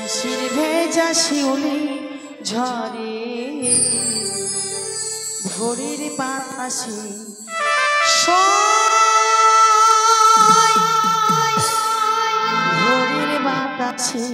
শিশির ভেজা শিউলি ঝরে ভোরের বাতাসে ভোরের বাতাসে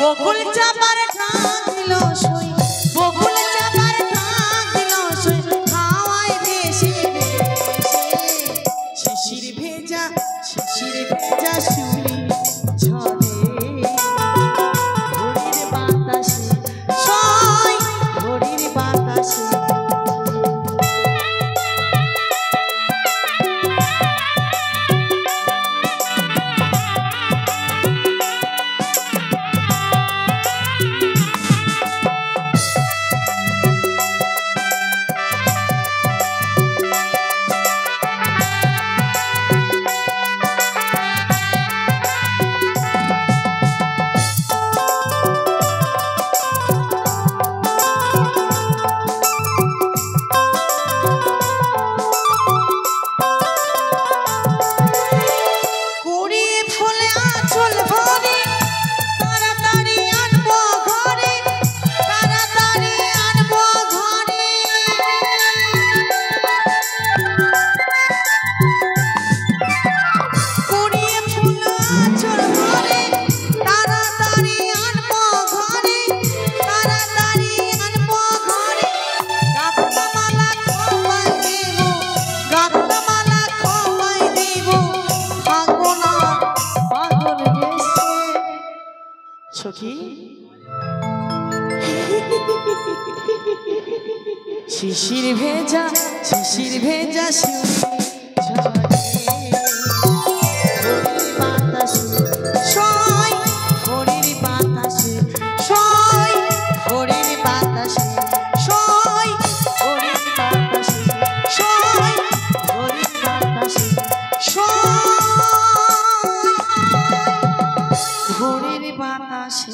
বকুল চাপার ঢাক দিল সই বকুল চাপার ঢাক দিল সই হাওয়ায় ভেসে শিশির ভেজা শিউলি ঝরে ভোরের বাতাসে সই ভোরের বাতাসে সখী শিশির ভেজা শিউলি ঝরে ভোরের বাতাসে সই ভোরের বাতাসে সই ভোরের বাতাসে সই ভোরের বাতাসে সই ভোরের বাতাসে ভোরের বাতাসে।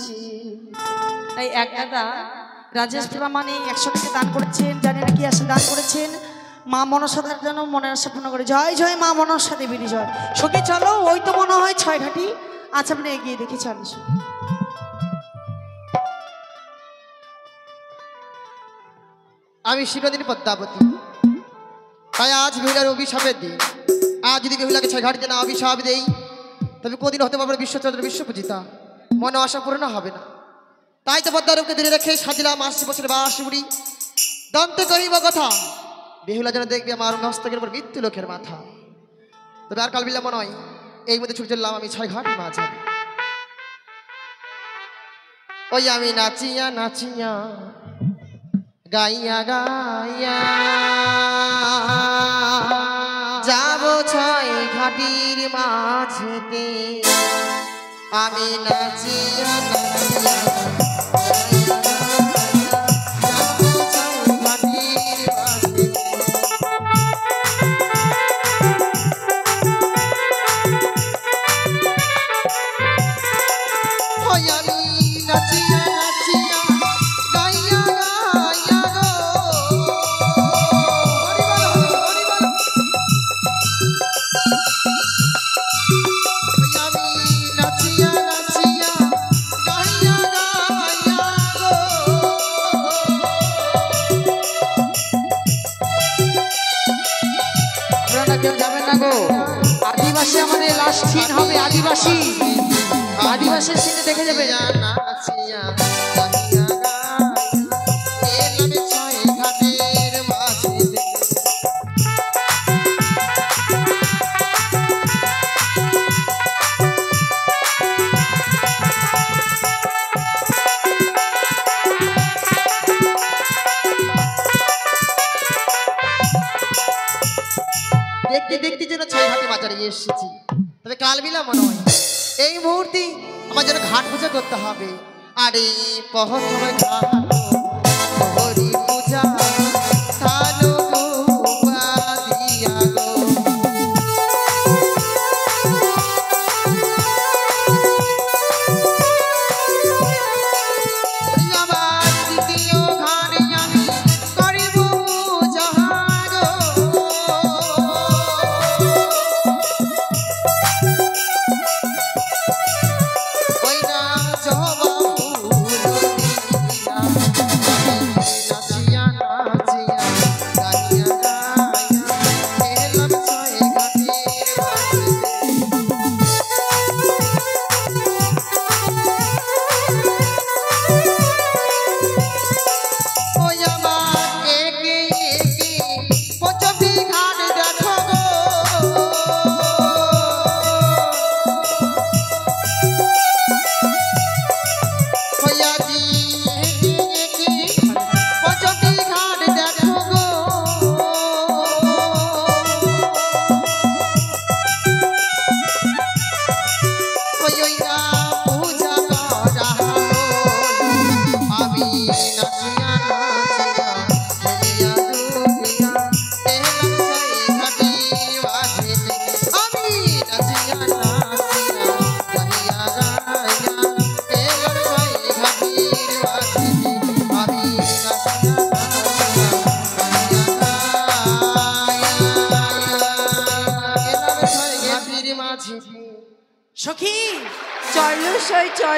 তাই এক দাদা রাজেশ প্রামাণে 100 টাকা দান করেছেন, জানি না কি আসে দান করেছেন মা মনসাদার জন্য মনের আশা পূর্ণ করে। জয় জয় মা মনসা দেবীর জয়। সখী চলো, ওই তো মনে হয় 6 ঘাটি। আচ্ছা আপনি এগিয়ে দেখি চলো। আমি শিরোদিনী পদ্মাবতী, তাই আজ বেহুলার অভিশাপের দিন। আজ যদি বেহুলাকে 6 ঘাটিতে না অভিশাপ দেই তবে কদিন হতে পারবে বিশ্বচন্দ্র বিশ্বপূজিতা, মনে আশা পূর্ণ হবে না। তাই তো পদ্মারূপকে দূরে রেখে সাজিলাম 80 বছরের বাঁশবুড়ি। দন্তে কহিব কথা, বেহুলা যেন দেখবে আমার মস্তকের উপর মৃত্যু লোকের মাথা। তবে আর কাল বিলম্ব নয়, এই মধ্যে ছুটে চললাম আমি 6 ঘাট মাঝে। ওই আমি নাচিয়া নাচিয়া গাইয়া গাইয়া যাব 6 ঘাটির মাঝেতে। আমি নাচিয়া নাচিয়া কেউ যাবেন না গো। আদিবাসী আমাদের লাস্ট সিন হবে, আদিবাসী সিনে দেখে যাবে। দেখতে দেখতে যেন 6 ঘাটে বাজারে এসেছি। তবে কাল বিলম্ব নয়, এই মুহূর্তে আমার যেন ঘাট পূজা করতে হবে। আরে প্রথমে ঘাট হরি পূজা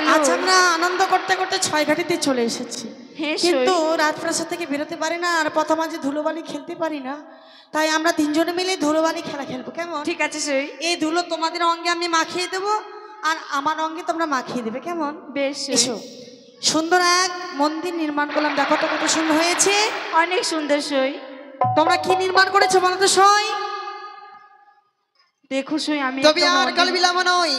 ভালো। আচ্ছা আমরা আনন্দ করতে করতে ছয় ঘাটিতে চলে এসেছি, হ্যাঁ, সই। কিন্তু রাজপ্রাসাদ থেকে বেরোতে পারি না, আর প্রথম আজ ধুলোবালি খেলতে পারি না, তাই আমরা তিনজনে মিলে ধুলোবালি খেলা খেলবো, কেমন? ঠিক আছে সই। এই ধুলো তোমাদের অঙ্গে আমি মাখিয়ে দেবো, আর আমার অঙ্গে তোমরা মাখিয়ে দেবে, কেমন? বেশ সই। এসো। সুন্দর এক মন্দির নির্মাণ করলাম, দেখো তো কত সুন্দর হয়েছে। অনেক সুন্দর সই। তোমরা কি নির্মাণ করেছো বলো তো সই? দেখো সই, আমি তবে একটা আর মন্দির- কাল বিলাম নয়,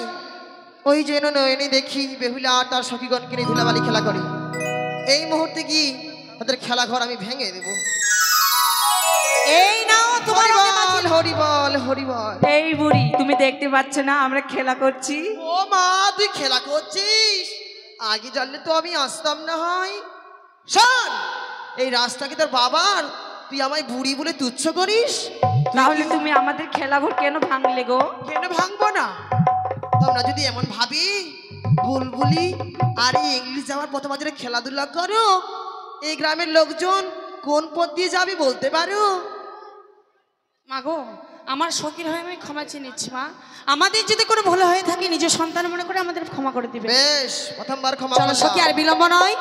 ওই যেন নয়নে দেখি বেহুলা আর তার সখীগণকে নিয়ে ধুলাবালি খেলা করে। এই মুহূর্তে কি তাদের খেলা ঘর আমি ভেঙে দেব। এই নাও তোমার অঙ্গে মাখিয়ে হরিবল হরিবল হরিবল। এই বুড়ি, তুমি দেখতে পাচ্ছ না আমরা খেলা করছি? ও মা, তুই খেলা করছিস? আগে জানলে তো আমি আসতাম না হয়। শোন, এই রাস্তা কি তোর বাবার? তুই আমায় বুড়ি বলে তুচ্ছ করিস? তাহলে তুমি আমাদের খেলাঘর কেন ভাঙলে গো? কেন ভাঙবো না? তোমরা যদি এমন ভাবি বুলবুলি আর এই ইংলিশ যাওয়ার পথে মাঝে খেলাধুলা করো, এই গ্রামের লোকজন কোন পথ দিয়ে যাবে বলতে পারো? মাগো, আমার শখের হয়ে আমি ক্ষমা চেয়ে নিচ্ছি মা। আমাদের যদি কোনো ভুল হয়ে থাকে নিজের সন্তান মনে করে আমাদের ক্ষমা করে দিবে। বেশ, প্রথমবার ক্ষমা চলো করলাম। সখী, আর বিলম্ব নয়,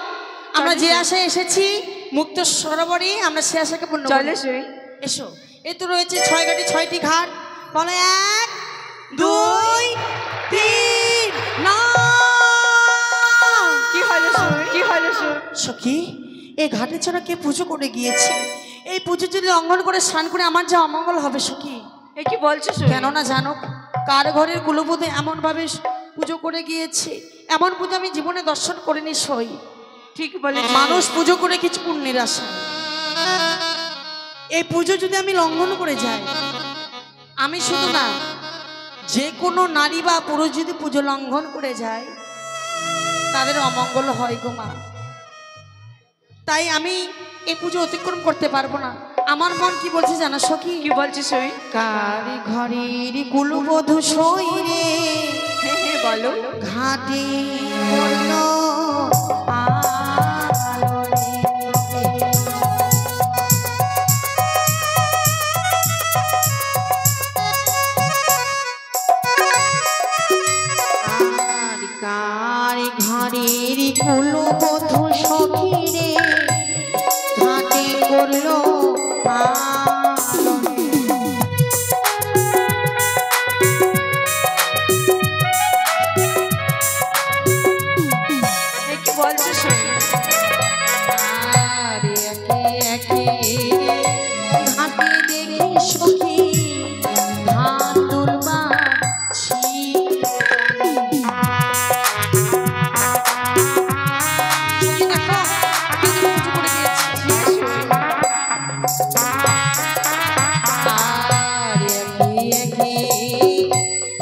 আমরা চলো যে সখী। আশায় এসেছি মুক্ত সরোবরে আমরা সে আশাকে পূর্ণ করব। চলে সই। এসো। এই তো রয়েছে ছয় ঘাটি ছয়টি ঘাট, বলো 1 2 3 না। কি হলো সই? কি হলো সই? সখী, এই ঘাটে ছাড়া কে পুজো করে গিয়েছে? এই পুজো যদি লঙ্ঘন করে স্নান করে আমার যা অমঙ্গল হবে সখী। এ কি বলছো সই? কেন না জানো, কার ঘরের কুলবধূ এমন ভাবে পুজো করে গিয়েছে, এমন পুজো আমি জীবনে দর্শন করিনি সই। ঠিক বলেছ। মানুষ পুজো করে কিছু পুণ্যের আশা, এই পুজো যদি আমি লঙ্ঘন করে যাই, আমি শুধু না, যে কোনো নারী বা পুরুষ যদি পুজো লঙ্ঘন করে যায় তাদের অমঙ্গল হয় গো মা। তাই আমি এই পুজো অতিক্রম করতে পারবো না। আমার মন কি বলছে জানো সখী? কি বলছো সই? কারি ঘরের কুলবধূ সই রে, হ্যাঁ হ্যাঁ বলো। ঘাটে পড়ল আলো রে। আর কার ঘরের কুলবধূ সখী রে, ঘাটে পড়ল আলো রে। এ কি বলছো সই? আর একে একে ঘাটে দেখি সখী ধান তুলবাছি। সখী দেখো, আমি যে পুজো করে গিয়েছি। আর একে একে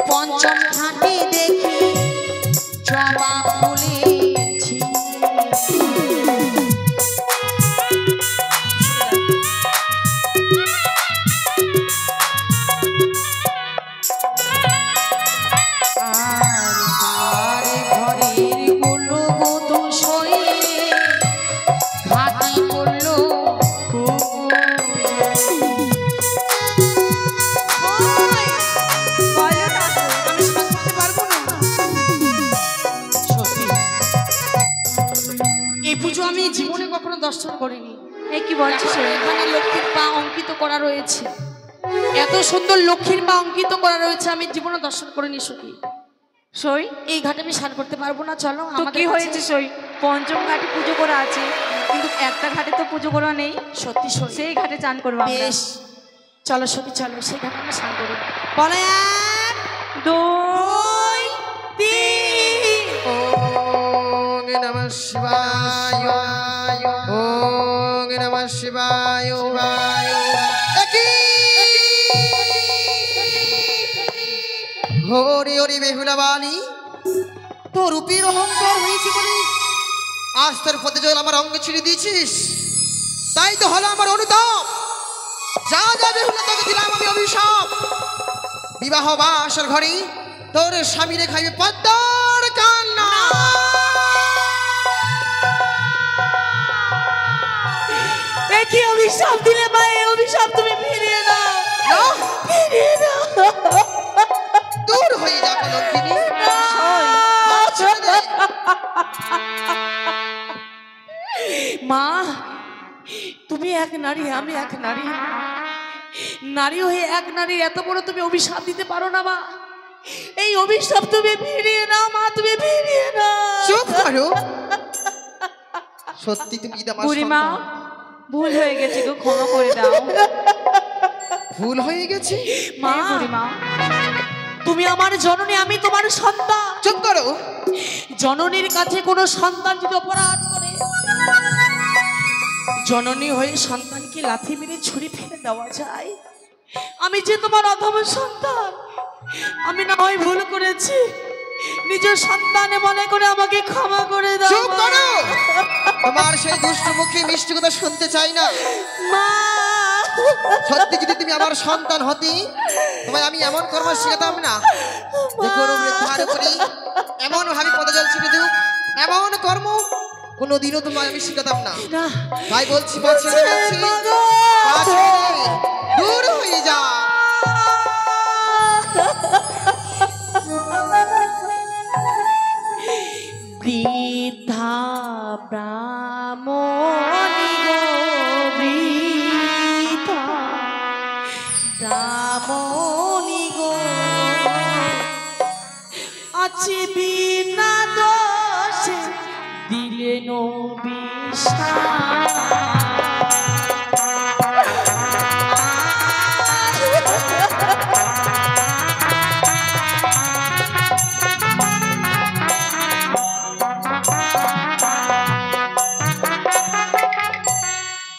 পঞ্চম ঘাটে দেখি জবা ফুলেছি। আর ঘরের কুলবধূ সই রে, ঘাটি পড়ল বলো না সই। আমি সাজতে পারবো না। সত্যি, এই পুজো আমি জীবনে কখনো দর্শন করিনি। এ কি বলছো সই? এখানে লক্ষ্মীর পা অঙ্কিত করা রয়েছে, এত সুন্দর লক্ষ্মীর পা অঙ্কিত করা রয়েছে, আমি জীবনে দর্শন করিনি সখী। সই এই ঘাটে আমি স্নান করতে পারবো না, চলো তো আমাদের কি কাছে। হয়েছে সই? পঞ্চম ঘাটে পুজো করা আছে, কিন্তু একটা ঘাটে তো পুজো করা নেই। সত্যি সত্যি, সেই ঘাটে চান করবো আমরা। বেশ, চলো সখী চলো, সেই ঘাটে আমরা স্নান করি। বলে 1 দুই 2 3। ওং নমঃ শিবায়, ওং নমঃ শিবায়। হরি হরি বেহুলা বাণী, তোর রূপের অহংকার হয়েছে বলে আজ তোর পথে জল আমার অঙ্গে ছিঁড়ে দিয়েছিস, তাই তো হলো আমার অনুতাপ। যা যা বেহুলা, তোকে দিলাম আমি অভিশাপ। বিবাহ বাসর ঘরে তোর স্বামীরে খাইবে পদ্মার কান্না। এ কি অভিশাপ দিলে মা? এই অভিশাপ তুমি ফিরিয়ে দাও, না, ফিরিয়ে দাও। দূর হয়ে যা কলঙ্কিনী। সই। ছেড়ে দে। মা তুমি এক নারী, আমি এক নারী, নারী হয়ে এক নারীর এত বড় তুমি অভিশাপ দিতে পারো না মা। এই অভিশাপ তুমি ফিরিয়ে নাও মা, তুমি ফিরিয়ে নাও। চুপ করো। সত্যি তুমি যদি আমার বুড়িমা সন্তান। ভুল হয়ে গেছে গো, ক্ষমা করে দাও। ভুল হয়ে গেছে মা হ্যাঁ, বুড়িমা তুমি আমার জননী, আমি তোমার সন্তান। চুপ করো। জননীর কাছে কোনো সন্তান যদি অপরাধ করে, জননী হয়ে সন্তানকে লাথি মেরে ছুরি ফেলে দেওয়া যায়? আমি যে তোমার অধম সন্তান, আমি না হয় ভুল করেছি, নিজের সন্তানে মনে করে আমাকে ক্ষমা করে দাও। চুপ করো। তোমার সেই দুষ্ট মুখে মিষ্টি কথা শুনতে চাই না। মা সত্যি যদি তুমি আমার সন্তান হতি, তোমায় আমি এমন কর্ম শিখাতাম না যে গরু বৃদ্ধার উপরে এমন ভাবে পদজল ছিটে দেব, এমন কর্ম কোনোদিনও তোমায় আমি শিখাতাম না। না তাই বলছি, বলছি দূর হয়ে যা। বৃদ্ধা ব্রাহ্মণী গো, বৃদ্ধা ব্রাহ্মণী গো, আছে বিনা দোষে দিলেন অভিশাপ।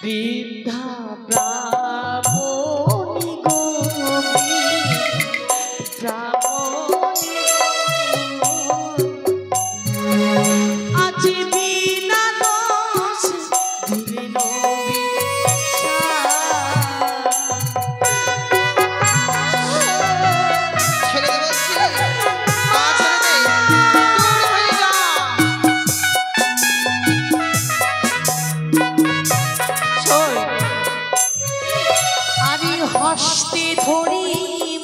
বৃদ্ধা ব্রাহ্মণী গো, ব্রাহ্মণী গো, আজ বিনা দোষ দিলেন অভিশাপ। ছেড়ে দে বলছি, পা ছেড়ে দে, দূর হয়ে যা। আমি হস্তে ধরি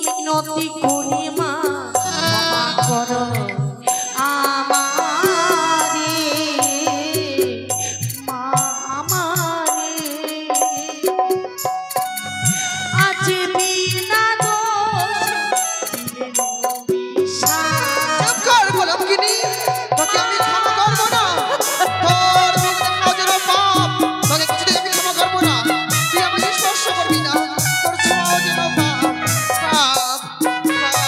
মিনতি করি মা, ক্ষমা করো আমারে, মা আমারে, আজ বিনা দোষ দিলেন অভিশাপ। চুপ কর গোলামগিনি, তোকে আমি ক্ষমা করবো না। তোর মুখ দেখে নজরে পাপ, তোকে কিছুতেই আমি ক্ষমা করবো না। তুই আমাকে স্পর্শ করবি না, তোর ছোঁয়া যেন পাপ, পাপ, পাপ।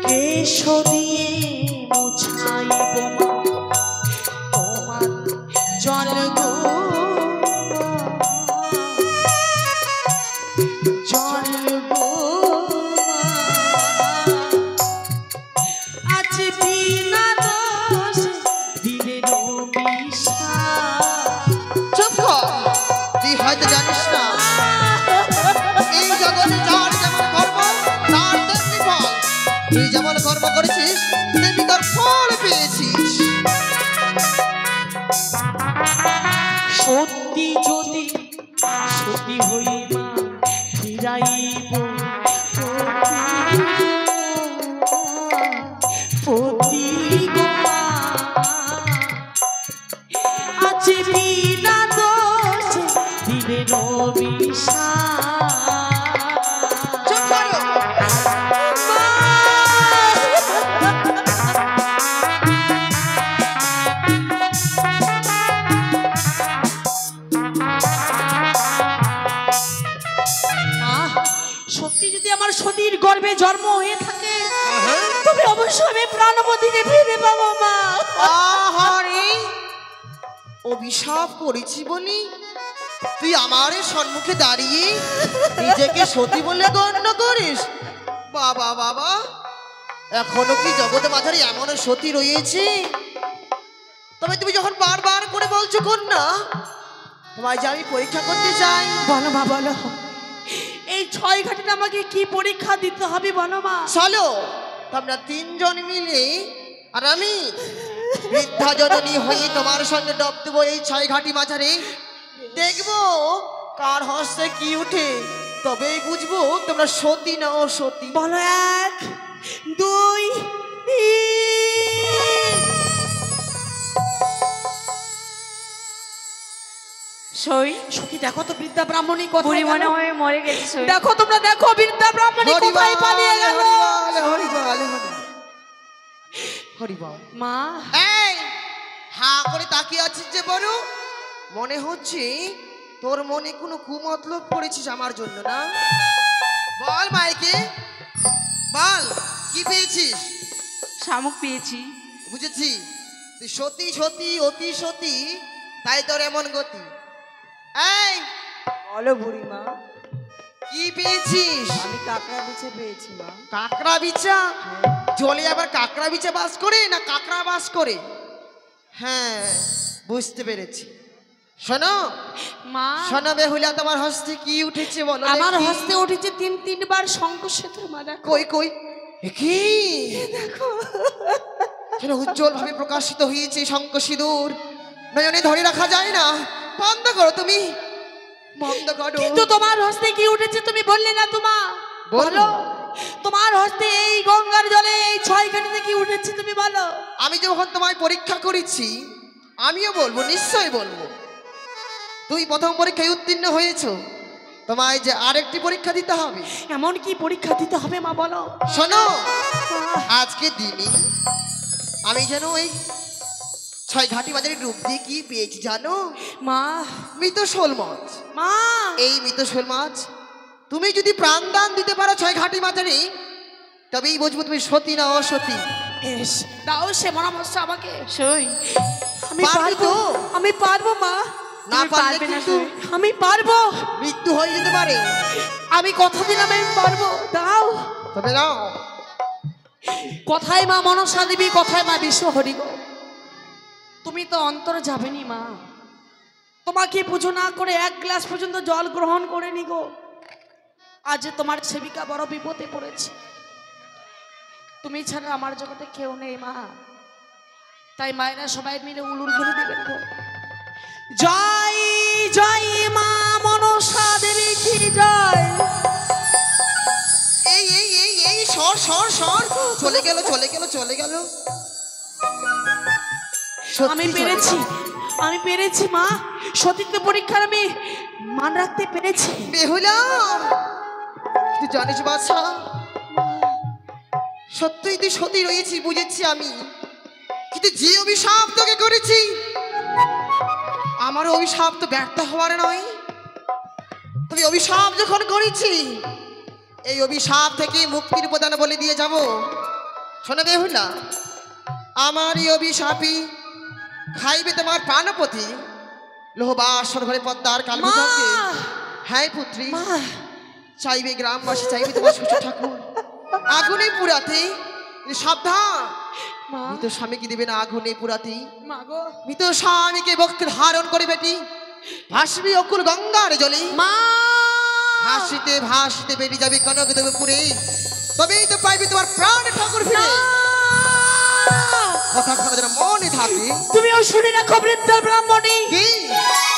কেশ দিয়ে মুছাইব মা তোমার জল গো, জল গো, আজ বিনা দোষ দিলেন অভিশাপ। চুপ কর, তুই হয়তো জানিস না এই জগতে যার যেমন কর্ম তার তেমনি ফল। তুই যেমন কর্ম করেছিস তেমনি তোর ফল পেয়েছিস। সত্যি যদি সত্যি হই মা ফিরাইব পতি গো মা, আজ বিনা দোষ দিলেন অভিশাপ। চুপ করো। সত্যি যদি আমার সতীর গর্ভে জন্ম হয়ে থাকে, তবে অবশ্যই আমি প্রাণবতীকে ফিরে পাবো মা। আহারে, অভিশাপ করেছি বলি তুই আমার সম্মুখে দাঁড়িয়ে নিজেকে সতী বলে গণ্য করিস? বাবা বাবা, এখনো কি জগতে মাঝারি এমন সতী রয়েছে? তবে তুমি যখন বারবার করে বলছো কন্যা, তোমায় যে আমি পরীক্ষা করতে চাই। বলো মা বলো, এই 6 ঘাটে আমাকে কি পরীক্ষা দিতে হবে বলো মা। চলো তোমরা 3 জন মিলে আর আমি বৃদ্ধা জননী হয়ে তোমার সঙ্গে ডব দেবো এই 6 ঘাটি মাঝারে। দেখবো কার হস্তে কি উঠে, তবেই বুঝবো তোমরা সতী না অসতী। বলো 1 2 সই সখী দেখো তো বৃদ্ধা ব্রাহ্মণী কোথায় বুড়ি মনে গেল? হয় মরে গেছে সই দেখো তোমরা দেখো বৃদ্ধা ব্রাহ্মণী কোথায় পালিয়ে গেল? হরিবল। মা এই হা করে তাকিয়ে আছিস যে বড়, মনে হচ্ছে তোর মনে কোনো কুমতলব পড়েছিস আমার জন্য না? বল মাইকে, বল কি পেয়েছিস? শামুক পেয়েছি। বুঝেছি, তুই সতী সতী অতি সতী, তাই তোর এমন গতি। এই বলো বুড়িমা। কি পেয়েছিস? আমি কাকড়া বিছে পেয়েছি মা। কাকড়া বিছা? জলে আবার কাকড়া বিছা বাস করে না কাকড়া বাস করে? হ্যাঁ বুঝতে পেরেছি। শোনো মা শোনো বেহুলা, তোমার হস্তে কি উঠেছে বলো আমার দেখি। হস্তে উঠেছে তিনবার শঙ্খ সেতু মা। দেখো কই কই কি দেখো যেন উজ্জ্বল ভাবে প্রকাশিত হয়েছে শঙ্খ সিঁদুর, নয়নে ধরে রাখা যায় না। বন্ধ করো তুমি, বন্ধ করো। কিন্তু তোমার হস্তে কি উঠেছে তুমি বললে না তোমা? বলো। বলো তোমার হস্তে এই গঙ্গার জলে এই ছয়খানিতে কি উঠেছে তুমি বলো। আমি যখন তোমায় পরীক্ষা করেছি আমিও বলবো, নিশ্চয় বলবো। তুই প্রথম পরীক্ষায় উত্তীর্ণ হয়েছো, তোমায় যে আরেকটি পরীক্ষা দিতে হবে। এমন কি পরীক্ষা দিতে হবে মা বলো? শোনো মা, আজকে দিনই আমি যেন ওই ছয় ঘাটি বাজারের রূপ দিয়ে কি পেয়েছি জানো? মা মৃত শোল মাছ। মা এই মৃত শোল মাছ তুমি যদি প্রাণদান দিতে পারো ছয় ঘাটি বাজারে, তবেই বুঝবো তুমি সতী না অসতী। এস দাও সে পরামর্শ আমাকে। সই আমি পারবি পারবো, তো? আমি পারবো মা। না তুমি পারলে পারবে না কিন্তু সই। আমি পারবো, মৃত্যু হয়ে যেতে পারে। আমি কথা দিলাম আমি পারবো। দাও তবে নাও। কোথায় মা মনসা দেবী, কোথায় মা বিশ্ব হরি গো? তুমি তো অন্তরে যাবেনি মা, তোমাকে পুজো না করে এক গ্লাস পর্যন্ত জল গ্রহণ করে নি গো। আজ তোমার সেবিকা বড় বিপদে পড়েছে, তুমি ছাড়া আমার জগতে কেউ নেই মা। তাই মায়েরা সবাই মিলে উলুর ধরে দেবেন গো। জয় জয় মা মনসা দেবী কি জয়। এই এই এই এই সর সর সর, চলে গেল চলে গেল চলে গেল। সত্যি আমি চলে পেরেছি, গেল। আমি পেরেছি মা। সতীত্ব পরীক্ষার আমি মান রাখতে পেরেছি। বেহুলা, তুই জানিস বাছা, সত্যই তুই সতী রয়েছি বুঝেছি আমি, কিন্তু যে অভিশাপ তোকে করেছি আমার অভিশাপ তো ব্যর্থ হওয়ার নয়। তুমি অভিশাপ যখন করেছি এই অভিশাপ থেকে মুক্তির প্রদান বলে দিয়ে যাব। শোনো বেহুলা, আমার এই অভিশাপই খাইবে তোমার প্রাণপতি লোহবাসর ঘরে পদ্মার কালভূষণকে। মা! হ্যাঁ পুত্রী, মা চাইবে গ্রামবাসী, চাইবে তোমার শ্বশুর ঠাকুর আগুনে পুরাতে। সাবধান, মা মৃত স্বামীকে দেবে না আগুনে পুরাতে। মা গো মৃত স্বামীকে বক্ষে ধারণ করে বেটি ভাসবি অকুল গঙ্গার জলে। মা ভাসিতে ভাসিতে বেরিয়ে যাবে কনক দেবপুরে, তবেই তো পাইবে তোমার প্রাণ ঠাকুর ফিরে। কথা শোনা যেন মনে থাকে। তুমিও শুনে রাখো বৃদ্ধ ব্রাহ্মণী, কি?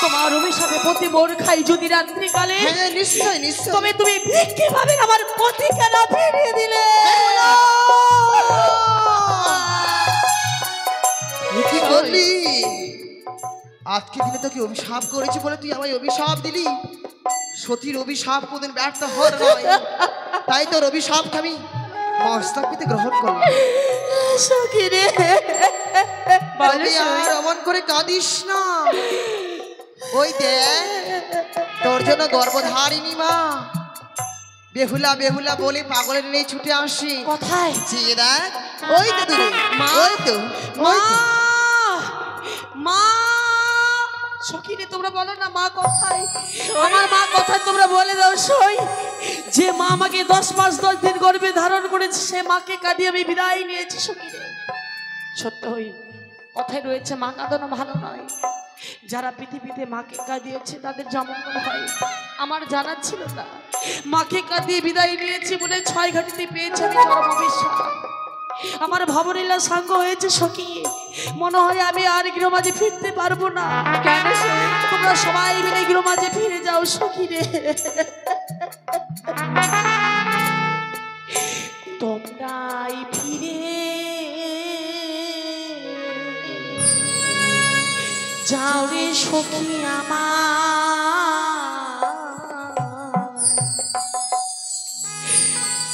তোমার অভিশাপে পতি মোর খাই যদি রাত্রিকালে, হ্যাঁ নিশ্চয় নিশ্চয়। তবে তুমি ভিক্ষে ভাবে আমার পতি কেন ফিরিয়ে দিলে? এ কি করলি? আজকে দিনে তোকে অভিশাপ করেছি বলে তুই আমায় অভিশাপ দিলি। সতীর অভিশাপ কোনদিন ব্যর্থ হওয়ার নয়, তাই তোর অভিশাপকে আমি মস্তক পেতে গ্রহণ করলাম। সখী রে, তবে আর অমন করে কাঁদিস না। ওই দেখ তোর জন্য গর্ভধারিণী মা বেহুলা বেহুলা বলে পাগলের নেই ছুটে আসি। কোথায় চেয়ে দেখ, ওই তো দূরে, মা! ওই তো মা ওই তো। মা সখী রে, তোমরা বলো না মা কোথায়? আমার মা কোথায় তোমরা বলে দাও। সই যে মা আমাকে 10 মাস 10 দিন গর্ভে ধারণ করেছে, সে মাকে কাঁদিয়ে আমি বিদায় নিয়েছি। সখী রে, সত্যই কথায় রয়েছে মা কাঁদানো ভালো নয়। যারা পৃথিবীতে মাকে কাঁদিয়েছে তাদের যেমন হয়, আমার জানা ছিল না। মাকে কাঁদিয়ে বিদায় নিয়েছি বলে 6 ঘাটিতে পেয়েছি আমি চরম অবিশ্বাস। আমার ভবনীলা সাঙ্গ হয়েছে সখী, মনে হয় আমি আর গৃহমাঝে ফিরতে পারবো না। কেন? তোমরা সবাই মিলে গৃহমাঝে ফিরে যাও সখী রে। তোমরাই ফিরে যাও রে সখী আমার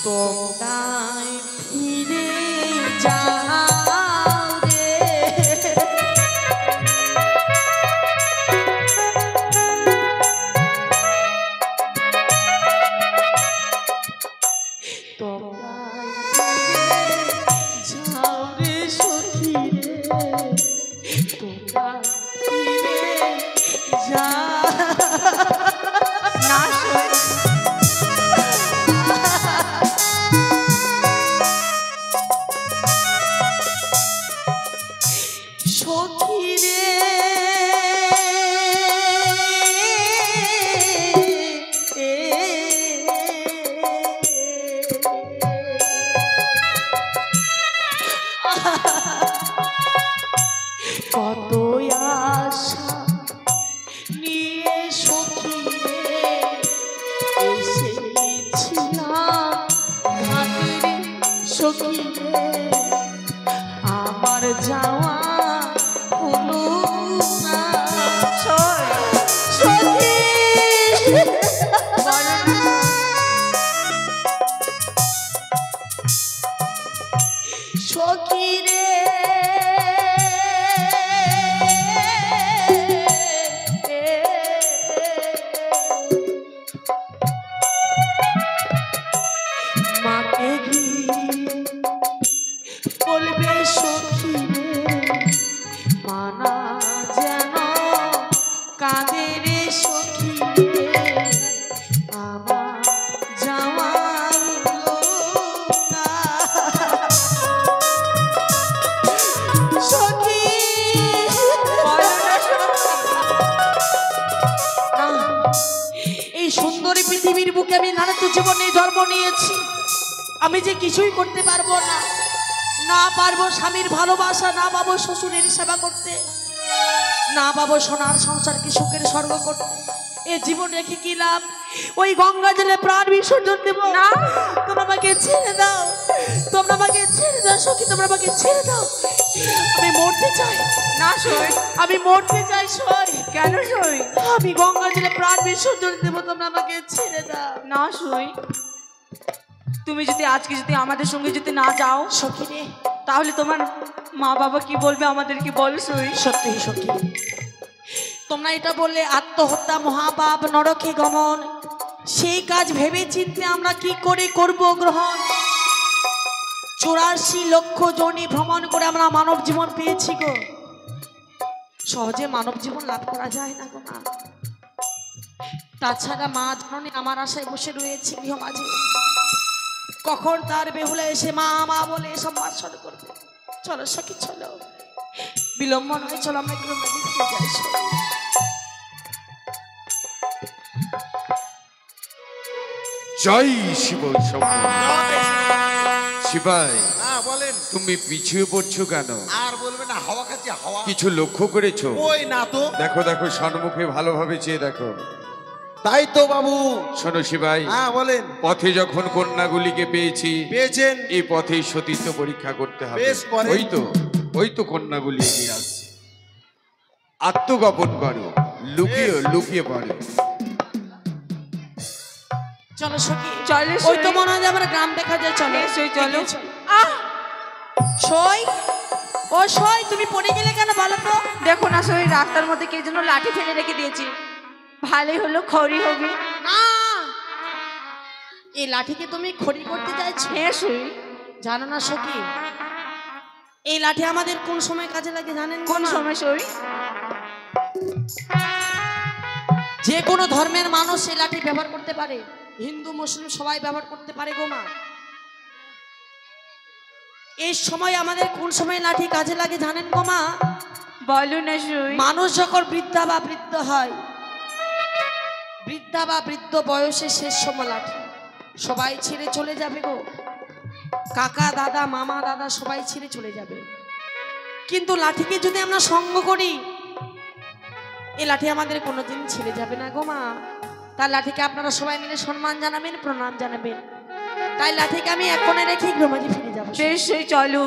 তোমরাই ফিরে যাও রে তোমরাই ফিরে যাও রে সখী রে তোমরা ফিরে যাও না সই সখী রে কত আশা নিয়ে সখী রে এসেছিলাম ঘাটে সখী রে আমার যাওয়া হলো না সই সখী বলো না সখী রে মাকে গিয়ে বলবে সখী রে মানা যেন কাঁদে রে সখী রে আমার যাওয়া হলো না সখী বলো না সই এই সুন্দরী পৃথিবীর বুকে আমি নানা তো জীবনে জন্ম নিয়েছি আমি যে কিছুই করতে পারবো না না পারবো স্বামীর ভালোবাসা না পাবো শ্বশুরের সেবা করতে না পাবো সোনার সংসারকে সুখের স্বর্গ করতে এ জীবন রেখে কি লাভ ওই গঙ্গা জলে প্রাণ বিসর্জন দেব না। তোমরা আমাকে ছেড়ে দাও তোমরা আমাকে ছেড়ে দাও সখী তোমরা আমাকে ছেড়ে দাও আমি মরতে চাই না সই আমি মরতে চাই সই কেন সই আমি গঙ্গা জলে প্রাণ বিসর্জন দেব তোমরা আমাকে ছেড়ে দাও না সই তুমি যদি আজকে যদি আমাদের সঙ্গে যদি না যাও সখী রে তাহলে তোমার মা বাবা কি বলবে আমাদেরকে বল সই সত্যি সখী তোমরা এটা বললে আত্মহত্যা মহাপাপ নরকে গমন সেই কাজ ভেবে চিন্তে আমরা কি করে করব গ্রহণ 84 লক্ষ জনি ভ্রমণ করে আমরা মানব জীবন পেয়েছি গো সহজে মানব জীবন লাভ করা যায় না গো মা তাছাড়া মা জননী আমার আশায় বসে রয়েছে গৃহমাঝে কখন তার বেহুলা এসে মা মা বলে সম্ভাষণ করবে চলো সখী চলো বিলম্ব নয় চলো আমরা গৃহমাঝে ফিরে যাই সখী। জয় শিব শম্ভু শিবাই হ্যাঁ বলেন। তুমি পিছিয়ে পড়ছো কেন? আর বলবে না, হাওয়া খাচ্ছে হাওয়া। কিছু লক্ষ্য করেছো? ওই না তো। দেখো দেখো সম্মুখে ভালোভাবে চেয়ে দেখো। তাই তো বাবু। শোনো শিবাই, হ্যাঁ বলেন। পথে যখন কন্যাগুলিকে পেয়েছি, পেয়েছেন? এই পথেই সতীত্ব পরীক্ষা করতে হবে। বেশ করেন। ওই তো কন্যাগুলি এগিয়ে আসছে। আত্মগোপন করো, লুকিয়ে লুকিয়ে পড়ো। চলো সখী চলো ওই তো মনে হয় যে আমার গ্রাম দেখা যায় চলো সই চলো আহ সই ও সই তুমি পড়ে গেলে কেন বলো তো দেখো না সই রাস্তার মধ্যে কে যেন লাঠি ফেলে রেখে দিয়েছি ভালোই হলো খড়ি হবে না এই লাঠিকে তুমি খড়ি করতে চাইছো হ্যাঁ সই জানো না সখী এই লাঠি আমাদের কোন সময় কাজে লাগে জানেন কোন না? সময় সই যে কোনো ধর্মের মানুষ এই লাঠি ব্যবহার করতে পারে হিন্দু মুসলিম সবাই ব্যবহার করতে পারে গো মা এই সময় আমাদের কোন সময় লাঠি কাজে লাগে জানেন গো মা বলো না সই মানুষ যখন বৃদ্ধা বা বৃদ্ধ হয় বৃদ্ধা বা বৃদ্ধ বয়সে শেষ সময় লাঠি সবাই ছেড়ে চলে যাবে গো কাকা দাদা মামা দাদা সবাই ছেড়ে চলে যাবে কিন্তু লাঠিকে যদি আমরা সঙ্গ করি এই লাঠি আমাদের কোনোদিন ছেড়ে যাবে না গো মা তার লাঠিকে আপনারা সবাই মিলে সম্মান জানাবেন প্রণাম জানাবেন তাই লাঠিকে আমি এক কোণে রেখে গ্রামে ফিরে যাবো বেশ সই চলো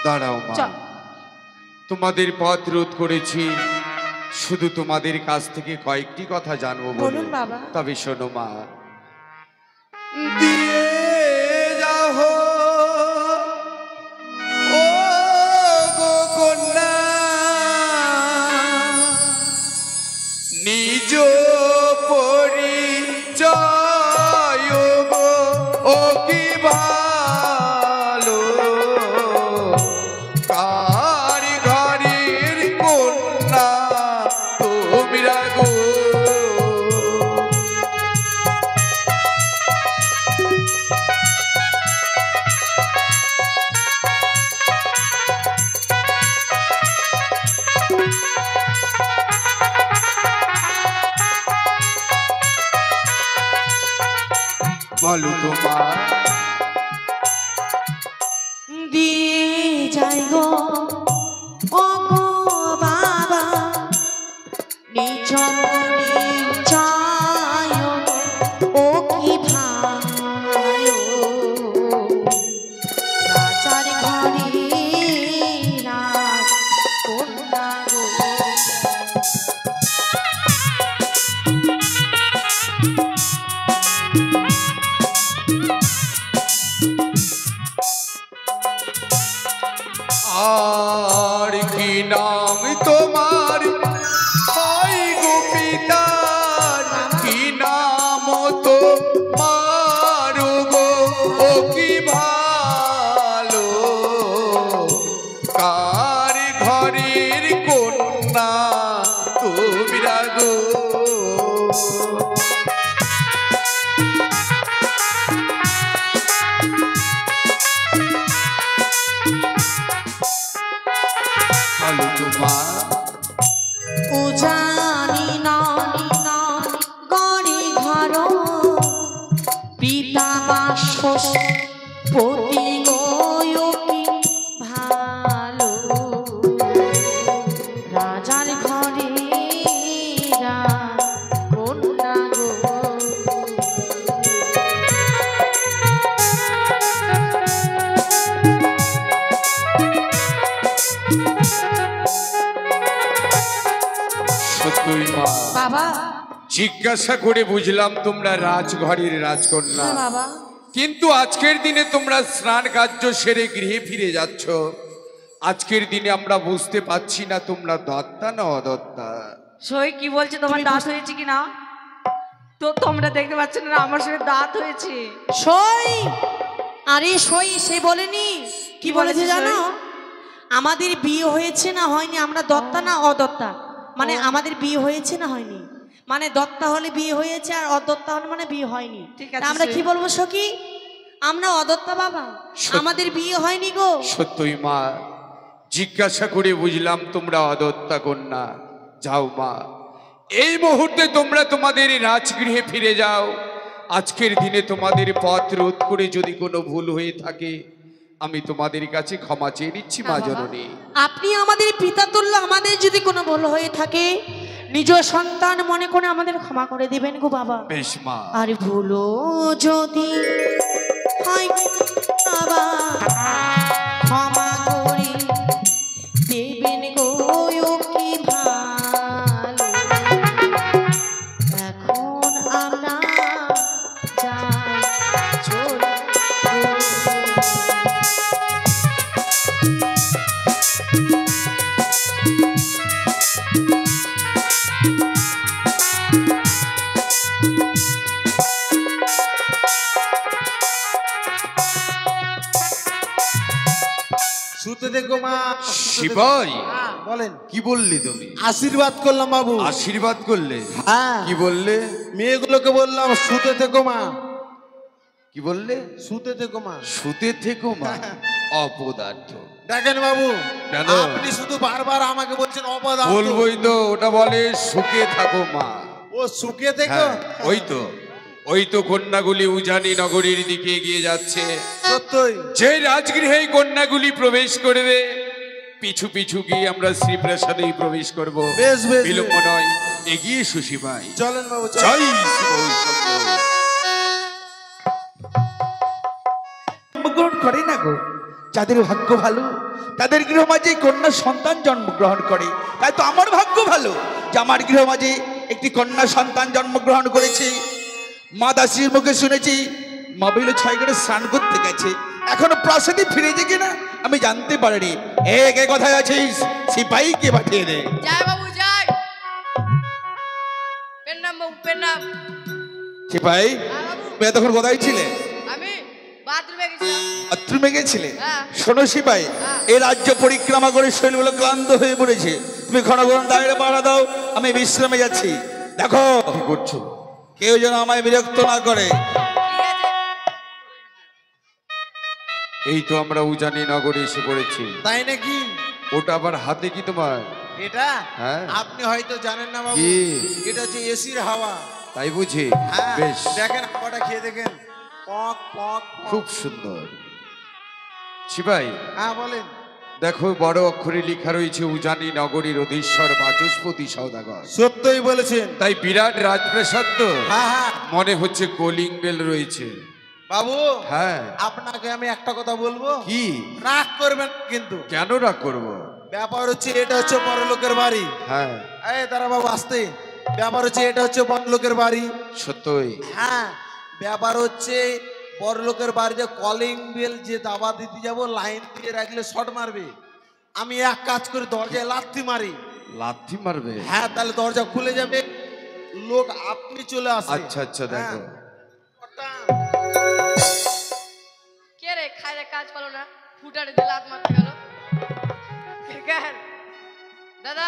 দাঁড়াও মা, চল। তোমাদের পথ রোধ করেছি, শুধু তোমাদের কাছ থেকে কয়েকটি কথা জানবো বলে। বলুন বাবা। তবে শোনো মা, দিয়ে যাও ও গো কন্যা, নিজ পরিচয় গো, ও কি ভালো কার ঘরের কন্যা তোমরা গো। বলো তোমার দিয়ে যাই গো ও গো বাবা, নিজ পরিচয় ও কি ভালো রাজার ঘরে রাজ কন্যা গো। আর কি নাম তোমার হয় গো পিতার, কি নাম তোমার গো, ও কি ভালো কার ঘরের কন্যা তোমরা গো। বলো তোমার উজানি নানি নানি গড়ি ঘর পিতা বাসস পতি গয়কি ভালো রাজার ঘরে কন্যা গো। সত্যই মা, বাবা। জিজ্ঞাসা করে বুঝলাম তোমরা রাজঘরের রাজকন্যা, হ্যাঁ বাবা। কিন্তু আজকের দিনে তোমরা স্নান কার্য সেরে গৃহে ফিরে যাচ্ছ। আজকের দিনে আমরা বুঝতে পারছি না তোমরা দত্তা না অদত্তা। সই কি বলছে, তোমার দাঁত হয়েছে কি না? তো তোমরা দেখতে পাচ্ছ না আমার সঙ্গে দাঁত হয়েছে। সই, আরে সই সে বলেনি, কি বলেছে বলেছে জানো? সই? আমাদের বিয়ে হয়েছে না হয়নি, আমরা দত্তা না অদত্তা, মানে আমাদের বিয়ে হয়েছে না হয়নি, মানে দত্তা হলে বিয়ে হয়েছে আর অদত্তা হলে মানে বিয়ে হয়নি। ঠিক আছে, তা আমরা সই। কি বলবো সখী? আমরা অদত্তা বাবা, আমাদের বিয়ে হয়নি গো। সত্যই মা, জিজ্ঞাসা করে বুঝলাম তোমরা অদত্তা কন্যা। যাও মা, এই মুহূর্তে তোমরা তোমাদের রাজগৃহে ফিরে যাও। আজকের দিনে তোমাদের পথ রোধ করে যদি কোনো ভুল হয়ে থাকে আমি তোমাদের কাছে ক্ষমা চেয়ে নিচ্ছি মা জননী। আপনি আমাদের পিতা তুল্য, আমাদের যদি কোনো ভুল হয়ে থাকে নিজ সন্তান মনে করে আমাদের ক্ষমা করে দিবেন গো বাবা। বেশ মা। আর ভুলো যদি হয় বাবা ক্ষমা করে দেবেন গো কি ভালো। এখন আমরা যাই চলে শুতে দেখো মা। শিবাই, বলেন। কি বললি তুমি? আশীর্বাদ করলাম বাবু। আশীর্বাদ করলে? হ্যাঁ। কি বললে? মেয়েগুলোকে বললাম শুতে থেকো মা। কি বললে? শুতে থেকো মা। শুতে থেকো মা। অপদার্থ। দেখেন বাবু, কেন? আপনি শুধু বারবার আমাকে বলছেন অপদার্থ। বলবোই তো, ওটা বলে সুখে থাকো মা। ও সুখে থেকো। হ্যাঁ, ওই তো কন্যাগুলি উজানি নগরীর দিকে এগিয়ে যাচ্ছে। সত্যই। যে রাজগৃহে কন্যাগুলি প্রবেশ করবে পিছু পিছু গিয়ে আমরা শ্রীপ্রাসাদেই প্রবেশ করব। বেশ বেশ বিলম্ব নয়, এগিয়ে সুশী ভাই। চলেন বাবু। জয় শিব শম্ভু। গ্রহণ করে না গো, যাদের ভাগ্য ভালো তাদের গৃহমাঝে কন্যা সন্তান জন্মগ্রহণ করে। তাই তো আমার ভাগ্য ভালো যে আমার গৃহমাঝে একটি কন্যা সন্তান জন্মগ্রহণ করেছে। মা দাসির মুখে শুনেছি মা বলে 6 ঘাটে স্নান করতে গেছে, এখনো প্রাসাদে ফিরেছে কিনা আমি জানতে পারিনি। কে কোথায় আছিস? সিপাহীকে পাঠিয়ে দে। যাই বাবু যাই। পেন্নাম বাবু পেন্নাম। সিপাহী তুমি এতক্ষণ কোথায় ছিলে? আমি বাথরুমে গেছিলাম। বাথরুমে গেছিলে? হ্যাঁ। শোনো সিপাহী, এই রাজ্য পরিক্রমা করে শরীরগুলো ক্লান্ত হয়ে পড়েছে, তুমি ঘন ঘন দাঁড়িয়ে পাড়া দাও, আমি বিশ্রামে যাচ্ছি। দেখো কি করছো, কেউ যেন আমায় বিরক্ত না করে। ঠিক আছে। এই তো আমরা উজানি নগরে এসে পড়েছি। তাই নাকি? ওটা আবার হাতে কি তোমার? এটা হ্যাঁ। আপনি হয়তো জানেন না বাবু, কি? এটা হচ্ছে এসির হাওয়া। তাই বুঝি? হ্যাঁ, বেশ, দেখেন হাওয়াটা খেয়ে দেখেন, পক পক পক। খুব সুন্দর। সিপাহী হ্যাঁ বলেন। দেখো বড় অক্ষরে লেখা রয়েছে উজানি নগরীর অধীশ্বর বাচস্পতি সওদাগর। সত্যই বলেছেন। তাই বিরাট রাজপ্রাসাদ তো, হ্যাঁ হ্যাঁ মনে হচ্ছে কলিং বেল রয়েছে। বাবু, হ্যাঁ। আপনাকে আমি একটা কথা বলবো, কি? রাগ করবেন কিন্তু। কেন রাগ করবো? ব্যাপার হচ্ছে এটা হচ্ছে বড়লোকের বাড়ি। হ্যাঁ এই দাঁড়া বাবু আসতে। ব্যাপার হচ্ছে এটা হচ্ছে বড়লোকের বাড়ি। সত্যই। হ্যাঁ, ব্যাপার হচ্ছে বড়লোকের বাড়িতে কলিং বেল যে দাবা দিতে যাবো, লাইন দিয়ে রাখলে শট মারবে। আমি এক কাজ করে দরজায় লাথি মারি। লাথি মারবে? হ্যাঁ, তাহলে দরজা খুলে যাবে, লোক আপনি চলে আসে। আচ্ছা আচ্ছা, দেখো। কে রে খাইরে কাজ করলো না, ফুটারে দিয়ে লাত মারতে গেল। কেন? দাদা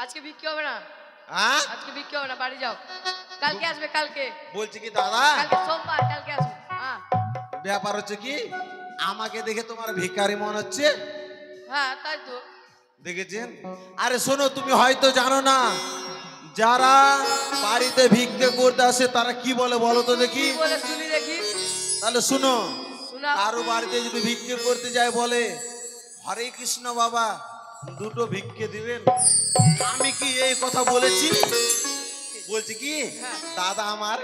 আজকে বিক্রি হবে না, হ্যাঁ, আজকে বিক্রি হবে না, বাড়ি যাও। কালকে আসবে, কালকে। বলছি কি দাদা, কালকে সোমবার, কালকে আসবে। হ্যাঁ ব্যাপার হচ্ছে কি, আমাকে দেখে তোমার ভিখারি মনে হচ্ছে, হ্যাঁ তাই তো। দেখেছেন? আরে শোনো, তুমি হয়তো জানো না, যারা বাড়িতে ভিক্ষে করতে আসে তারা কি বলে বলো তো দেখি। কি বলে শুনি দেখি। তাহলে শুনো, শোনাও। কারো বাড়িতে যদি ভিক্ষে করতে যায় বলে, হরে কৃষ্ণ বাবা দুটো ভিক্ষে দিবেন। আমি কি এই কথা বলেছি? বলছি কি দাদা আমার,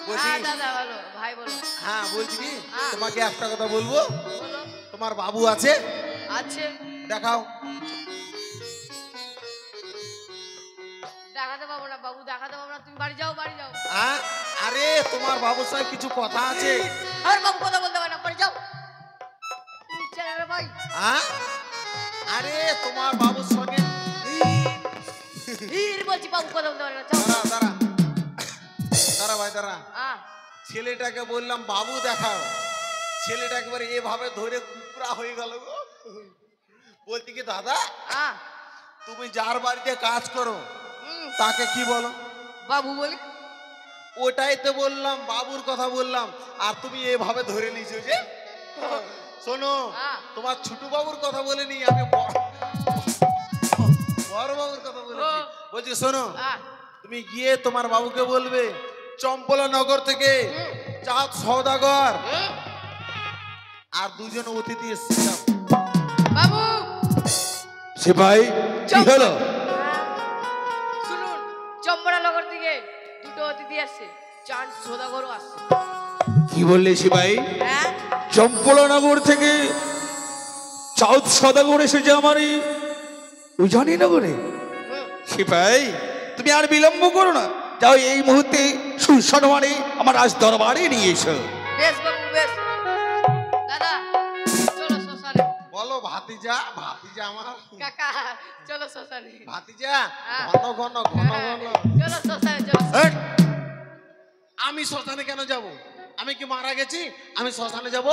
বলছি হ্যাঁ দাদা বলো, ভাই বলো। হ্যাঁ বলছি কি, হ্যাঁ। তোমাকে একটা কথা বলবো। বলো। তোমার বাবু আছে? আছে। দেখাও। দেখাতে পাবো না বাবু, দেখাতে পাবো না, তুমি বাড়ি যাও, বাড়ি যাও। হ্যাঁ, আরে তোমার বাবুর সঙ্গে কিছু কথা আছে। আর বাবু কথা বলতে পারে না, বাড়ি যাও। চলে রে ভাই। হ্যাঁ, আরে তোমার বাবুর সঙ্গে হির বলছি, বাবু কথা বলতে পারে না, যাও। দাঁড়া দাঁড়া দাঁড়া ভাই দাঁড়া। হ্যাঁ ছেলেটাকে বললাম বাবু দেখাও, ছেলেটা একেবারে এভাবে ধরে কুকরা হয়ে গেল গো। বলছি কি দাদা, হ্যাঁ তুমি যার বাড়িতে কাজ করো তাকে কি বলো? বাবু বলি। ওটাই তো বললাম, বাবুর কথা বললাম, আর তুমি এভাবে ধরে নিয়েছো যে। শোনো, হ্যাঁ। তোমার ছোট বাবুর কথা বলিনি, আমি বড় বাবুর কথা বলেছি। ও। বলছি শোনো, হ্যাঁ তুমি গিয়ে তোমার বাবুকে বলবে চম্পলা নগর থেকে চাঁদ সওদাগর আর দুজন অতিথি এসেছিলাম। বাবু সিপাহী কি হলো? শুনুন, চম্বরা নগর থেকে দুটো অতিথি আসছে, চাঁদ সওদাগরও আসছে। কি বললে সিপাহী? হ্যাঁ চম্পলানগর থেকে চাঁদ সদাগর এসেছে আমার এই উজানি নগরে। সিপাহী তুমি আর বিলম্ব করো না, যাও এই মুহূর্তে সুসম্মানে আমার রাজ দরবারে নিয়ে এসো। বেশ বাবু বেশ। দাদা চলো শ্মশানে। বলো ভাতিজা, ভাতিজা আমার কাকা চলো শ্মশানে। ভাতিজা, হ্যাঁ। ঘন ঘন ঘন হ্যাঁ, ঘন। চলো শ্মশানে চলো। এই, আমি শ্মশানে কেন যাব? আমি কি মারা গেছি আমি শ্মশানে যাব?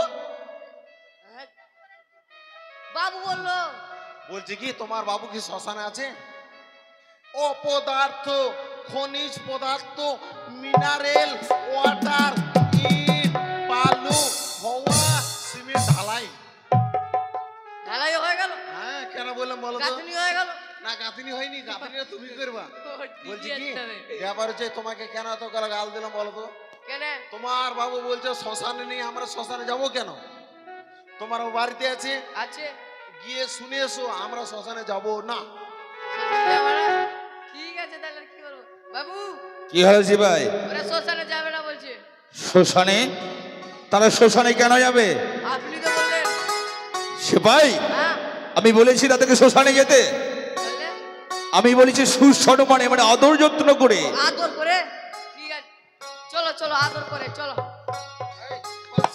বাবু বললো। বলছি কি তোমার বাবু কি শ্মশানে আছে? অপদার্থ, খনিজ পদার্থ, মিনারেল ওয়াটার, ইট, বালু, হাওয়া, সিমেন্ট, ঢালাই। ঢালাই হয়ে গেল, হ্যাঁ, কেন বললাম বলো তো? গাঁথনি হয়ে গেল। না, গাঁথনি হয়নি, গাঁথনিটা তুমি করবা। বলছি কি, ঠিকই আছে। ব্যাপার হচ্ছে তোমাকে কেন এত গাল দিলাম বলো তো? কেন? তোমার বাবু বলছে শ্মশানে নেই, আমরা শ্মশানে যাবো কেন? তোমার ও বাড়িতে আছে, আছে গিয়ে শুনে এসো, আমরা শ্মশানে যাব না। শ্মশানে যাবে না? ঠিক আছে তাহলে কি বলবো বাবু? কি হয়েছে ভাই? ওরা শ্মশানে যাবে না বলছে। শ্মশানে? তারা শ্মশানে কেন যাবে? আপনি তো সিপাই হ্যাঁ আমি বলেছি তাদেরকে শ্মশানে যেতে, তাহলে আমি বলেছি সুসম্মানে মানে আদর যত্ন করে। আদর করে ঠিক আছে, চলো চলো আদর করে চলো।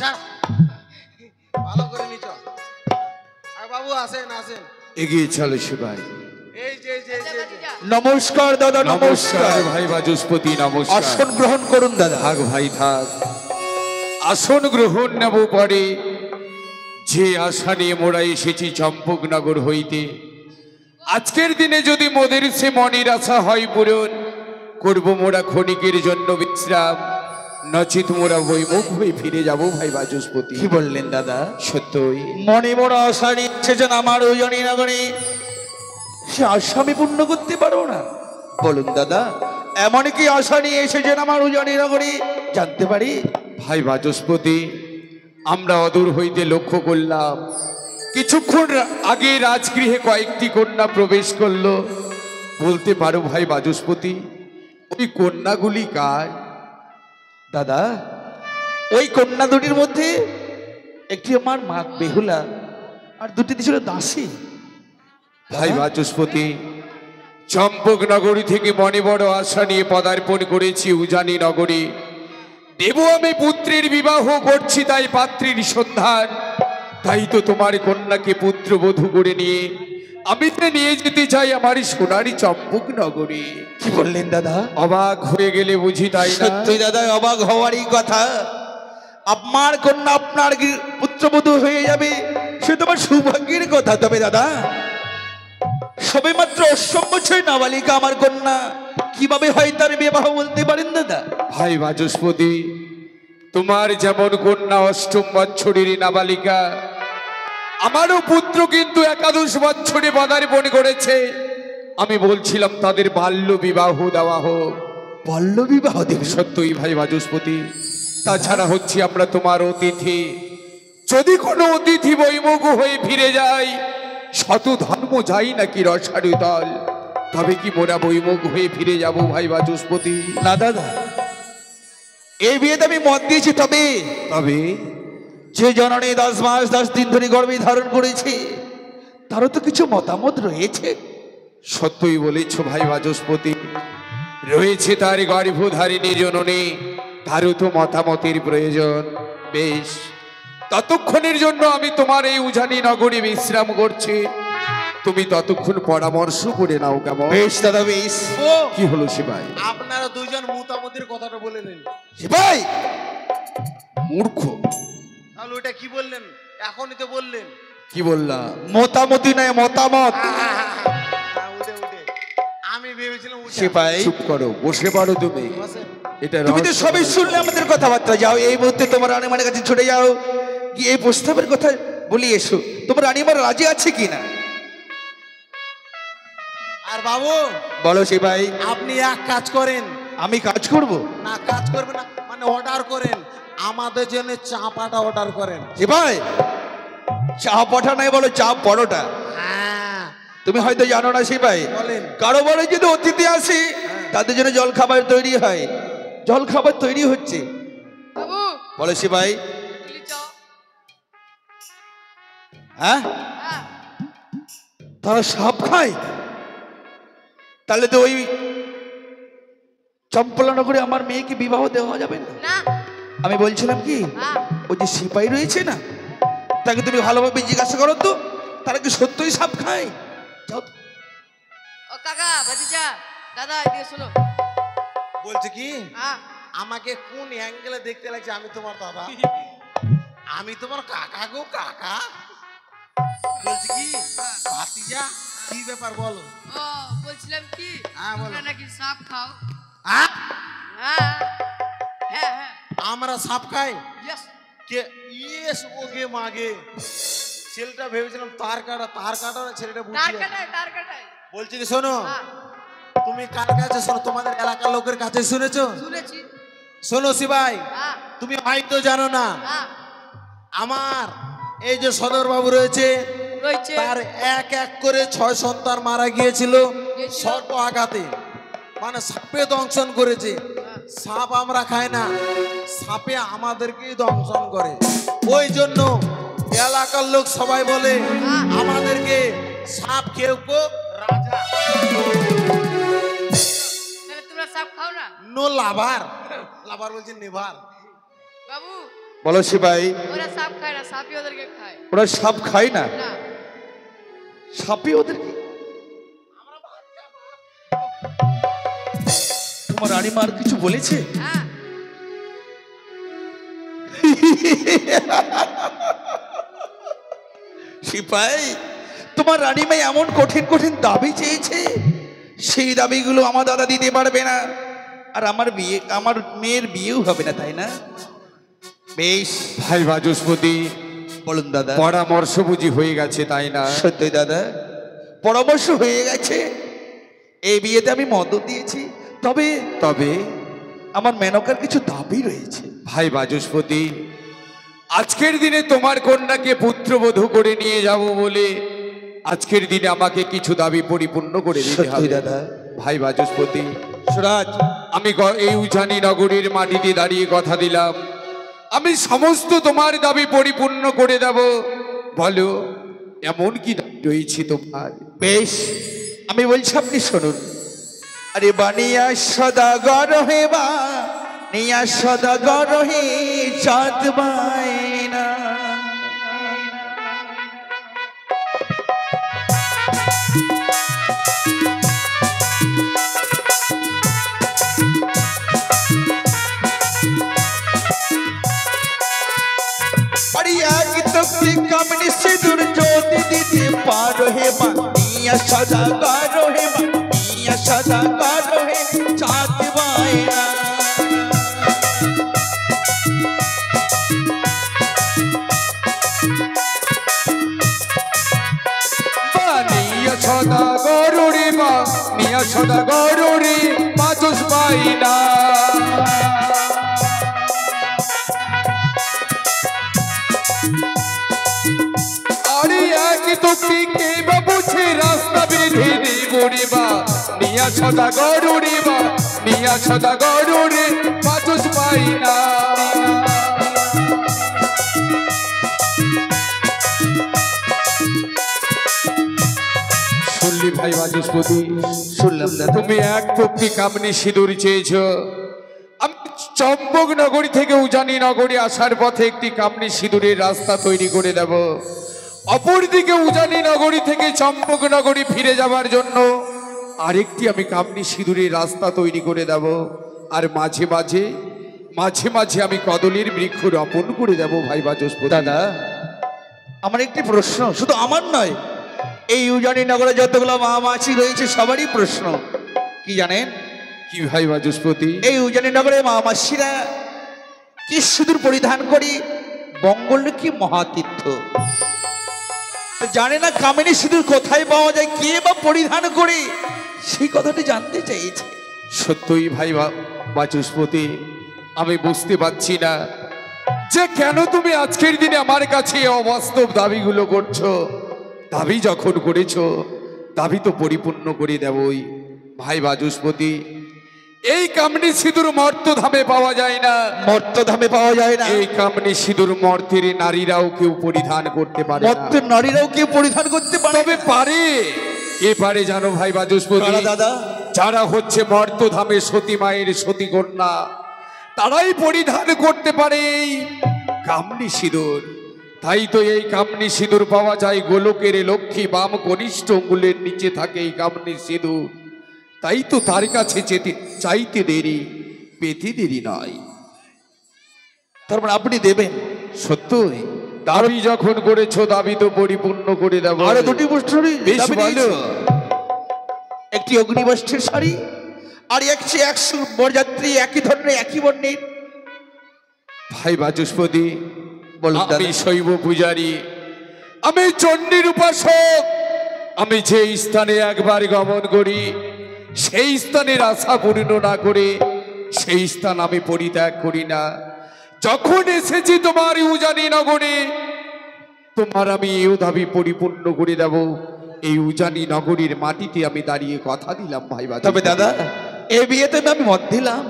যা, ভালো করে নিচ। আর বাবু আসেন আসেন, এগিয়ে চলো সিপাই। এই যে এই যে এই যে, এই যে। যা, নমস্কার দাদা, নমস্কার নমস্কার। ভাই বাচস্পতি, নমস্কার। আসন গ্রহণ করুন দাদা। থাক ভাই থাক, আসন গ্রহণ নেব পরে। যে আশা নিয়ে মোরা এসেছি চম্পকনগর হইতে, আজকের দিনে যদি মোদের সে মনের আশা হয় পূরণ, করব মোরা ক্ষণিকের জন্য বিশ্রাম, নচিত মোরা বৈমুখ হয়ে ফিরে যাব ভাই বাচস্পতি। কি বললেন দাদা? সত্যই মনে বড় আশা নিয়ে এসেছেন আমার ওই জনী নগরে, সে আশা আমি পূর্ণ করতে পারবো না? বলুন দাদা, এমন কি আশা নিয়ে এসেছেন আমার ওই জনী নগরে, জানতে পারি? ভাই বাচস্পতি, আমরা অদূর হইতে লক্ষ্য করলাম কিছুক্ষণ আগে রাজগৃহে কয়েকটি কন্যা প্রবেশ করলো। বলতে পারো ভাই বাচস্পতি, ওই কন্যাগুলি কার? দাদা, ওই কন্যা দুটির মধ্যে একটি আমার মা বেহুলা, আর দুটি ছিল দাসী। ভাই বাচস্পতি, চম্পকনগরী থেকে মনে বড় আশা নিয়ে পদার্পণ করেছি উজানি নগরী। দেব আমি পুত্রের বিবাহ করছি, তাই পাত্রীর সন্ধান। তাই তো তোমার কন্যাকে পুত্রবধূ করে নিয়ে আমি তো নিয়ে যেতে চাই আমার সোনারি চম্পকনগরী। কি বললেন দাদা? অবাক হয়ে গেলে বুঝি, তাই না? সত্যি দাদা, অবাক হওয়ারই কথা। আপনার কন্যা আপনার পুত্রবধূ হয়ে যাবে, সে তোমার সৌভাগ্যের কথা। তবে দাদা, সবে মাত্র 8 বছর নাবালিকা আমার কন্যা, কিভাবে হয় তার বিবাহ বলতে পারেন দাদা? ভাই বাচস্পতি, তোমার যেমন কন্যা 8 বছরের নাবালিকা, আমারও পুত্র কিন্তু 11 বছরে পদার্পণ করেছে। আমি বলছিলাম তাদের বাল্য বিবাহ দেওয়া হোক। বাল্য বিবাহ দেবে? সত্যই ভাই বাচস্পতি, তাছাড়া হচ্ছে আমরা তোমার অতিথি। যদি কোনো অতিথি বৈমুখ হয়ে ফিরে যায়, শত ধর্ম যাই নাকি রসারু দল, তবে কি মোরা বৈমুখ হয়ে ফিরে যাব ভাই বাচস্পতি? না দাদা, এই বিয়েতে আমি মত দিয়েছি। তবে তবে যে জননী 10 মাস 10 দিন ধরে গর্ভে ধারণ করেছে, তারও তো কিছু মতামত রয়েছে। সত্যই বলেছ ভাই বাচস্পতি, রয়েছে তার গর্ভধারিণী জননী, তারও তো মতামতের প্রয়োজন। বেশ, ততক্ষণের জন্য আমি তোমার এই উজানি নগরী বিশ্রাম করছি, তুমি ততক্ষণ পরামর্শ করে নাও কেমন? বেশ দাদা, বেশ। ও কি হলো সিপাই? আপনারা দুইজন মুতামতির কথাটা বলে নিন। সিপাই, মূর্খ, তাহলে ওটা কি বললেন? এখনই তো বললেন। কি বললাম? মতামতি নয়, মতামত। হ্যাঁ, উঠে উঠে আমি ভেবেছিলাম উঠে সিপাই, চুপ করো, বসে পারো তুমি। বসেন। এটা তুমি তো রহস্য সবই বলে। শুনলে আমাদের কথাবার্তা। যাও, এই মুহূর্তে তোমার রানীমার কাছে ছুটে যাও, গিয়ে এই প্রস্তাবের কথা বলি এসো। তোমার রানীমার রাজি আছে কিনা? আর বাবু, বলো সিপাই। আপনি এক কাজ করেন। আমি কাজ করব? না, কাজ করবেন না মানে অর্ডার করেন, আমাদের জন্য চাপাটা অর্ডার করেন। সিপাই, চা পটা নয়, বলো চা পরোটা। হ্যাঁ, তুমি হয়তো জানো না সিপাই, বলেন। কারো বাড়ি যদি অতিথি আসে, তাদের জন্য জল খাবার তৈরি হয়। জল খাবার তৈরি হচ্ছে। বাবু বলো সিপাই। ইডলি চাও? হ্যাঁ, হ্যাঁ তারা সাপ খায়? তাহলে তো ওই চম্পলানগরে আমার মেয়েকে বিবাহ দেওয়া যাবে না। না আমি বলছিলাম কি, হ্যাঁ ওই যে সিপাই রয়েছে না, তাকে তুমি ভালোভাবে জিজ্ঞাসা করো তো, তারা কি সত্যই সাপ খায়? যাও তো। ও কাকা ভাতিজা দাদা এদিকে শোনো। বলছে কি, হ্যাঁ আমাকে কোন অ্যাঙ্গেলে দেখতে লাগছে আমি তোমার দাদা, আমি তোমার কাকা গো কাকা। বলছি কি ভাতিজা, কি ব্যাপার বলো? ও বলছিলাম কি হ্যাঁ, বলো। তোমরা নাকি সাপ খাও? হ্যাঁ, হ্যাঁ হ্যাঁ হ্যাঁ আমরা সাপ খাই? ইয়েস কে? ইয়েস, ওকে মাগে। ছেলেটা ভেবেছিলাম তার কাটা না, ছেলেটা তার বুঝিয়ে। কাটায় তার কাটায়। বলছি কি শোনো, হ্যাঁ তুমি কার কাছে শোনো? তোমাদের এলাকার লোকের কাছে শুনেছো? শুনেছি। শোনো শিবাই, হ্যাঁ তুমি হয়তো জানো না, হ্যাঁ আমার এই যে সদর বাবু রয়েছে, রয়েছে। তার এক এক করে 6 সন্তান মারা গিয়েছিল গিয়েছিল। সর্প আঘাতে, মানে সাপে দংশন করেছে। সাপ আমরা খাই না, সাপে আমাদেরকেই দংশন করে। ওই জন্য এলাকার লোক সবাই বলে আমাদেরকে সাপ কেউ কো রাজা তাহলে তোমরা সাপ খাও না নো লাভার লাভার বলছে নেভার। বাবু বলো সিপাই, ওরা সাপ খায় না, সাপই ওদেরকে খায়। ওরা সাপ খায় না, না সাপই ওদেরকে। তোমার রানীমা আর কিছু বলেছে? হ্যাঁ সিপাই, তোমার রানীমা এমন কঠিন কঠিন দাবি চেয়েছে, সেই দাবিগুলো আমার দাদা দিতে পারবে না, আর আমার মেয়ের বিয়েও হবে না, তাই না? বেশ, ভাই বাচস্পতি, বলুন দাদা। পরামর্শ বুঝি হয়ে গেছে, তাই না? সত্যি দাদা, পরামর্শ হয়ে গেছে। এই বিয়েতে আমি মদত দিয়েছি, তবে তবে আমার মেনকার কিছু দাবি রয়েছে। ভাই বাচস্পতি, আজকের দিনে তোমার কন্যাকে পুত্রবধূ করে নিয়ে যাব বলে আজকের দিনে আমাকে কিছু দাবি পরিপূর্ণ করে দিতে সত্যি হবে দাদা। ভাই বাচস্পতি। সুরাজ, আমি এই উজানি নগরীর মাটিতে দাঁড়িয়ে কথা দিলাম, আমি সমস্ত তোমার দাবি পরিপূর্ণ করে দেব। বলো, এমন কি দাবি রয়েছে তোমার? বেশ, আমি বলছি, আপনি শুনুন। আরে বানিয়া সদাগর হে বা নিয়া সদাগর হে চাঁদ বাইনা, কামনি সিঁদুর জ্যোতি দিতে পারো হে বা নিয়া সদাগর হে বা নিয়া সদাগর হে চাঁদ বাইনা। নিয়া সদা গরুরে বা নিয়া সদা গরুরে বাচস বাইনা। আরে এক তোকে কে বা বুঝে রাস্তা বেঁধে দেবরে বা নিয়া সদা গরুরে বা নিয়া সদা গরুরে বাচস বাইনা। শুনলি ভাই বাচস্পতি? শুনলাম দাদা। তুমি এক পক্ষী কামনি সিঁদুর চেয়েছ। আমি চম্পক নগরী থেকে উজানি নগরী আসার পথে একটি কামনি সিঁদুরের রাস্তা তৈরি করে দেব। অপরদিকে উজানি নগরী থেকে চম্পক নগরী ফিরে যাবার জন্য আরেকটি আমি কামনি সিঁদুরের রাস্তা তৈরি করে দেব। আর মাঝে মাঝে মাঝে মাঝে আমি কদলীর বৃক্ষ রোপণ করে দেব ভাই বাচস্পতি। দাদা, আমার একটি প্রশ্ন, শুধু আমার নয়, এই উজানি নগরে যতগুলো মা মাছি রয়েছে সবারই প্রশ্ন। কি জানেন? কি ভাই বাচস্পতি? এই উজানি নগরে মা মাসিরা কি সিঁদুর পরিধান করি? বঙ্গলক্ষ্মী মহাতীর্থ। তো জানে না কামিনী সিঁদুর কোথায় পাওয়া যায়, কে বা পরিধান করে, সেই কথাটি জানতে চাইছে। সত্যই ভাই বাচস্পতি, আমি বুঝতে পারছি না যে কেন তুমি আজকের দিনে আমার কাছে এই অবাস্তব দাবিগুলো করছো। দাবি যখন করেছো, দাবি তো পরিপূর্ণ করে দেবই ভাই বাচস্পতি। এই কামনি সিঁদুর মর্তধামে পাওয়া যায় না, মর্তধামে পাওয়া যায় না। এই কামনি সিঁদুর মর্তের নারীরাও কেউ পরিধান করতে পারে না। মর্তের নারীরাও কেউ পরিধান করতে পারে তবে না। পারে, কে পারে জানো ভাই বাচস্পতি? কারা দাদা? যারা হচ্ছে মর্তধামে সতী মায়ের সতী কন্যা, তারাই পরিধান করতে পারে এই কামনি সিঁদুর। তাই তো এই কামনি সিঁদুর পাওয়া যায় গোলকের লক্ষ্মী বাম কনিষ্ঠ অঙ্গুলের নিচে থাকে এই কামনি সিঁদুর। তাই তো তার কাছে যেতে চাইতে দেরি, পেতে দেরি নয়। তার মানে আপনি দেবেন? সত্যই দাবি যখন করেছো, দাবি তো পরিপূর্ণ করে দেব। আরো দুটি বস্ত্রই বেশ দাবি ভালো। দিয়েছি। একটি অগ্নিবস্ত্রের শাড়ি, আর একটি 100 বরযাত্রী একই ধরনের একই বর্ণের। ভাই বাচস্পতি, বলুন আমি দাদা। শৈব পূজারী, আমি চণ্ডীর উপাসক। আমি যে স্থানে একবার গমন করি, সেই স্থানের আশা পূর্ণ না করে সেই স্থান আমি পরিত্যাগ করি না। যখন এসেছি তোমার উজানি নগরে, তোমার আমি এই দাবি পরিপূর্ণ করে দেব। এই উজানি নগরীর মাটিতে আমি দাঁড়িয়ে কথা দিলাম ভাই বাচস্পতি। তবে দাদা, এই বিয়েতে আমি মত দিলাম।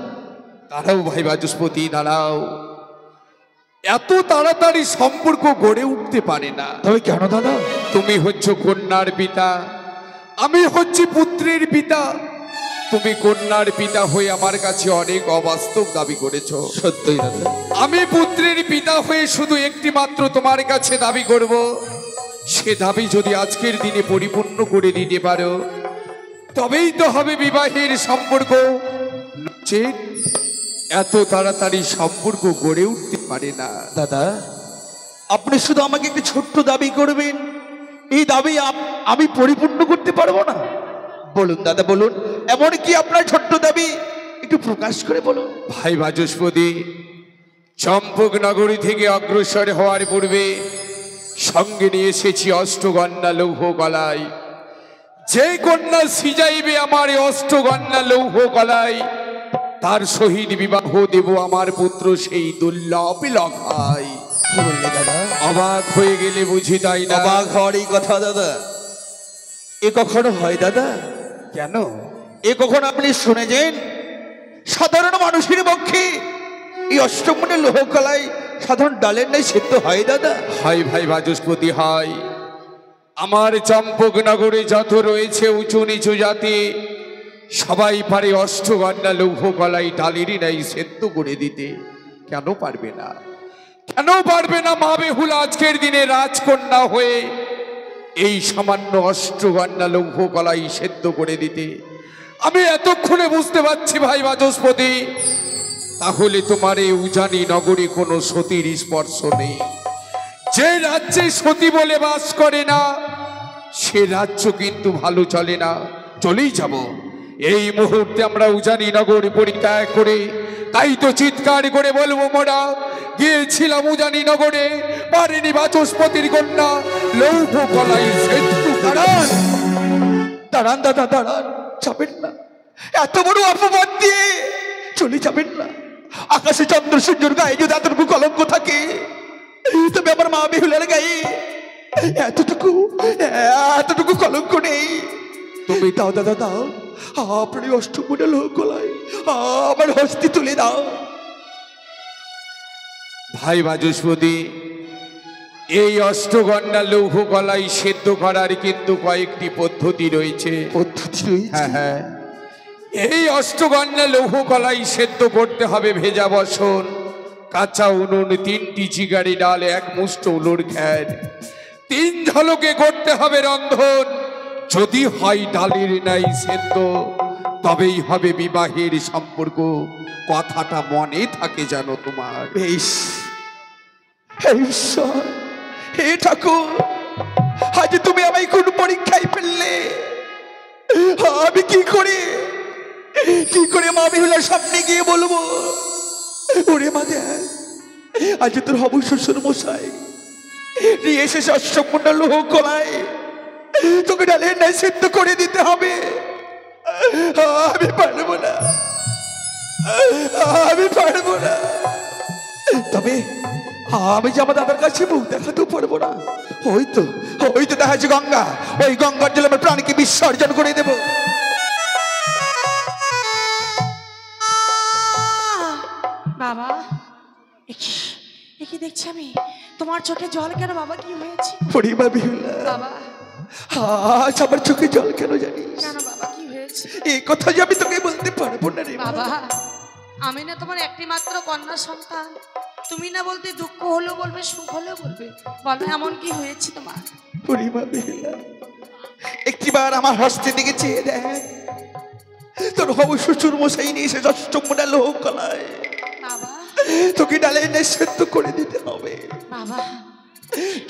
দাঁড়াও ভাই বাচস্পতি, দাঁড়াও। এত তাড়াতাড়ি সম্পর্ক গড়ে উঠতে পারে না। তবে কেন দাদা? তুমি হচ্ছ কন্যার পিতা, আমি হচ্ছি পুত্রের পিতা। তুমি কন্যার পিতা হয়ে আমার কাছে অনেক অবাস্তব দাবি করেছো। সত্যই দাদা। আমি পুত্রের পিতা হয়ে শুধু একটি মাত্র তোমার কাছে দাবি করব, সে দাবি যদি আজকের দিনে পরিপূর্ণ করে দিতে পারো তবেই তো হবে বিবাহের সম্পর্ক। নচেৎ এত তাড়াতাড়ি সম্পর্ক গড়ে উঠতে পারে না। দাদা, আপনি শুধু আমাকে একটি ছোট্ট দাবি করবেন, এই দাবি আমি পরিপূর্ণ করতে পারবো না? বলুন দাদা, বলুন, এমন কি আপনার ছোট্ট দাবি? একটু প্রকাশ করে বলুন। ভাই বাচস্পতি, চম্পক নগরী থেকে অগ্রসর হওয়ার পূর্বে সঙ্গে নিয়ে এসেছি অষ্টগন্যা লৌহ কলাই। যে কন্যা সিজাইবে আমার অষ্টগন্যা লৌহ কলাই, তার সহিত বিবাহ দেব আমার পুত্র সেই দুর্লভ লখাই। কি বললে দাদা? অবাক হয়ে গেলে বুঝি, তাই না? অবাক হওয়ার এই কথা দাদা, এ কখনো হয় দাদা? কেন? এ কখনো আপনি শুনেছেন? সাধারণ মানুষের পক্ষে এই অষ্টমনে লোহকলায় সাধারণ ডালের নাই সেদ্ধ হয় দাদা? হয় ভাই বাচস্পতি, হয়। আমার চম্পক নগরে যত রয়েছে উঁচু নিচু জাতি, সবাই পারে অষ্টগন্যা লৌহ কলাই ডালেরই নাই সেদ্ধ করে দিতে। কেন পারবে না? কেন পারবে না মা বেহুলা আজকের দিনে রাজকন্যা হয়ে এই সামান্য অষ্টগন্যা লৌহ কলাই সেদ্ধ করে দিতে? আমি এতক্ষণে বুঝতে পারছি ভাই বাচস্পতি, তাহলে তোমার এই উজানি নগরে কোনো সতীর স্পর্শ নেই। যে রাজ্যে সতী বলে বাস করে না সে রাজ্য কিন্তু ভালো চলে না। চলেই যাব এই মুহূর্তে আমরা উজানি নগর পরিত্যাগ করে। তাই তো চিৎকার করে বলবো, মোরা গিয়েছিলাম উজানি নগরে, পারেনি বাচস্পতির কন্যা লৌহ কলাই সেদ্ধ। দাঁড়ান দাঁড়ান দাদা, দাঁড়ান, যাবেন না। এত বড় অপবাদ দিয়ে চলে যাবেন না। আকাশে চন্দ্র সূর্যের গায়ে যদি এতটুকু কলঙ্ক থাকে, তবে আমার মা বেহুলার গায়ে এতটুকু কলঙ্ক নেই। তুমি দাও দাদা, দাও, আপনার অষ্টমনে লোহকলাই আমার হস্তে তুলে দাও। ভাই বাচস্পতি, এই অষ্টগন্যা লৌহ কলাই সেদ্ধ করার কিন্তু কয়েকটি পদ্ধতি রয়েছে। পদ্ধতি রয়েছে? হ্যাঁ হ্যাঁ, এই অষ্টগন্যা লৌহ কলাই সেদ্ধ করতে হবে ভেজা বসন, কাঁচা উনুন, 3টি চিগারি ডাল, 1 মুষ্ট উলুর খ্যার, 3 ঝলকে করতে হবে রন্ধন। যদি হয় ডালের নাই সেদ্ধ তবেই হবে বিবাহের সম্পর্ক। কথাটা মনে থাকে জানো তোমার? বেশ, হে ঈশ্বর, হে ঠাকুর, আজ তুমি আমায় কোন পরীক্ষায় ফেললে? আমি কি করে মা বেহুলার সামনে গিয়ে বলবো, ওরে মা দেখ, আজ তোর হবু শ্বশুর মশাই নিয়ে এসেছে অষ্টমনা লোহ কলাই, তোকে ডালের নাই সিদ্ধ করে দিতে হবে। আমি পারবো না, আমি পারবো না। তবে আমি যে আমার দাদার কাছে মুখ দেখাতেও পারবো না। ওই তো দেখা যাচ্ছে গঙ্গা, ওই গঙ্গার জলে আমার প্রাণকে বিসর্জন করে দেব। বাবা, কি দেখছি আমি? তোমার চোখে জল কেন বাবা? কি হয়েছে পরিমা বেহুলা? বাবা, আজ আমার চোখে জল কেন জানিস? কেন বাবা, কি হয়েছে? এই কথা যে আমি তোকে বলতে পারবো না রে বাবা, আমি না তোমার একটি মাত্র কন্যা সন্তান। তুমি না বলতে দুঃখ হলেও বলবে, সুখ হলেও বলবে। বলো এমন কি হয়েছে তোমার? পরিমা বেহুলা, একটিবার আমার হস্তে দিকে চেয়ে দেখ। তোর হবু শ্বশুর মশাই নিয়ে এসে অষ্টমনা লোহ কলায় বাবা, তোকে ডালের ন্যায় সেদ্ধ করে দিতে হবে। বাবা,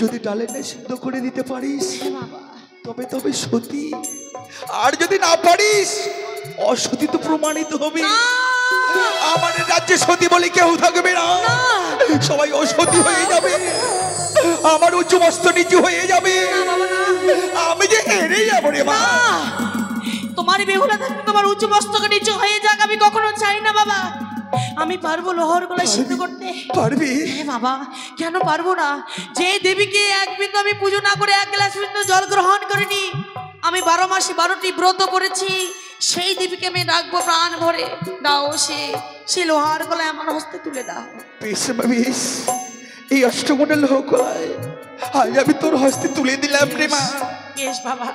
যদি ডালের ন্যায় সেদ্ধ করে দিতে পারিস বাবা, তবে সতী, আর যদি না পারিস অসতী তো প্রমাণিত হবে। আমাদের রাজ্যে সতী বলে কেউ থাকবে না, সবাই অসতী হয়ে যাবে। আমার উঁচু মস্ত নিচু হয়ে যাবে, আমি যে হেরে যাবো রে মা। তোমার বেহুলা থাকতে তোমার উঁচু মস্তকে নিচু হয়ে যাক, আমি কখনো চাই না বাবা। আমি পারবো লোহর গলায় সিদ্ধ করতে। পারবি? হ্যাঁ বাবা, কেন পারবো না? যে দেবীকে এক বিন্দু আমি পুজো না করে 1 গ্লাস বিন্দু জল গ্রহণ করিনি, আমি 12 মাসে 12টি ব্রত করেছি, সেই দেবীকে আমি ডাকবো প্রাণ ভরে। দাও সে লোহার গলায় আমার হস্তে তুলে দাও। বেশ বেশ, এই অষ্টমণ্ডল কলায় আজ আমি তোর হস্তে তুলে দিলাম রে মা। বেশ বাবা,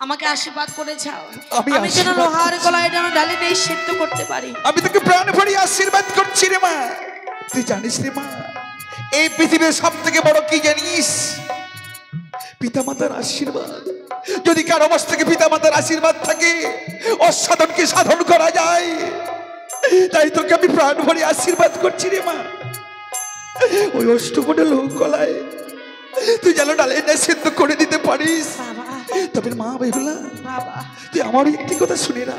আমাকে আশীর্বাদ করে যাও, আমি আমি যেন আশীর্বাদ লোহার গলায় যেন ডালে নেই সিদ্ধ করতে পারি। আমি তোকে প্রাণ ভরে আশীর্বাদ করছি রে মা। তুই জানিস রে মা, এই পৃথিবীর সব থেকে বড় কি জানিস? পিতামাতার আশীর্বাদ। যদি কারো বস থেকে পিতামাতার আশীর্বাদ থাকে, অসাধনকে সাধন করা যায়। তাই তোকে আমি প্রাণ ভরে আশীর্বাদ করছি রে মা। ওই অষ্টমণ্ডল কলায় তুই যেন ডালে না সিদ্ধ করে দিতে পারিস। বাবা তবে মা বেহুলা, বাবা তুই আমার একটি কথা শুনে না।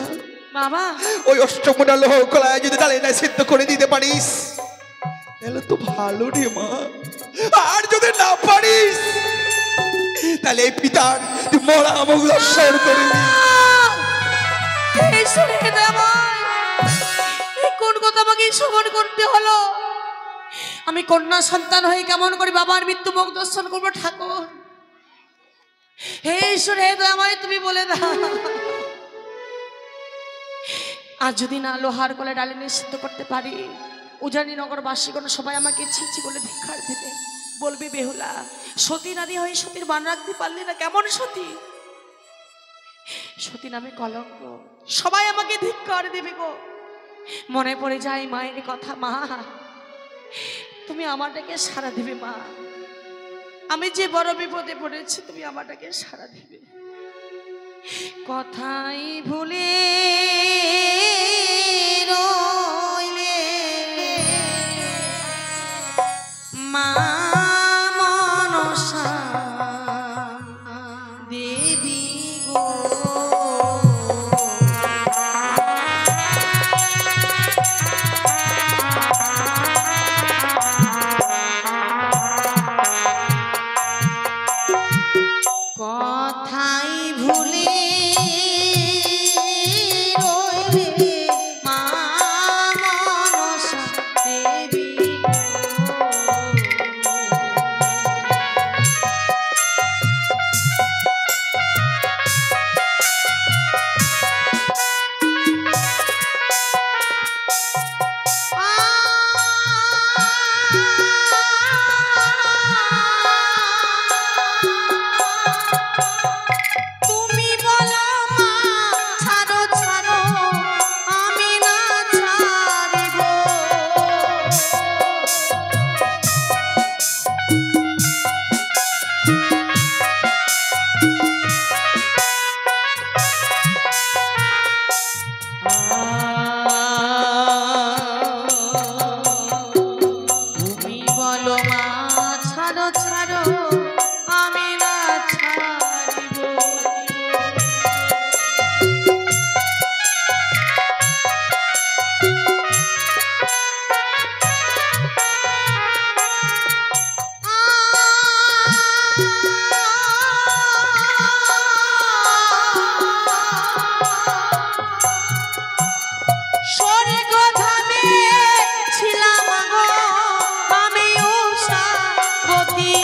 বাবা ওই অষ্টমণ্ডল কলায় যদি ডালে না সিদ্ধ করে দিতে পারিস তাহলে তো ভালো রে মা। আর যদি না পারিস তাহলে এই পিতার তুই মরা মুখ দর্শন করবি। এই শুনে দেবাই, এই কোন কথা আমাকে শ্রবণ করতে হলো? আমি কন্যা সন্তান হয়ে কেমন করে বাবার মৃত্যু মুখ দর্শন করবো ঠাকুর? হে ঈশ্বর, হে দয়াময়, তুমি বলে দাও। আর যদি না লোহার গলে ডালে নিষিদ্ধ করতে পারি, উজানি নগর বাসীগণ সবাই আমাকে ছিছি বলে ধিক্কার দেবে। বলবে বেহুলা সতী নারী হয়ে সতীর বান রাখতে পারলে না, কেমন সতী? সতী নামে কলঙ্ক, সবাই আমাকে ধিক্কার দেবে গো। মনে পড়ে যায় মায়ের কথা, মা তুমি আমারটাকে সারা দিবে মা, আমি যে বড় বিপদে পড়েছি তুমি আমারটাকে সারা দিবে। কথাই ভুলে রইলে মা মনসা দেবী গো। কথাই ভুলে রইলে মা মনসা দেবী তুমি বলো মা ছাড়ো ছাড়ো আমি না ছাড়িব। তুমি বলো মা ছাড়ো ছাড়ো আমি না ছাড়িব। স্বর্গধামে ছিলাম গো আমি উষাবতী,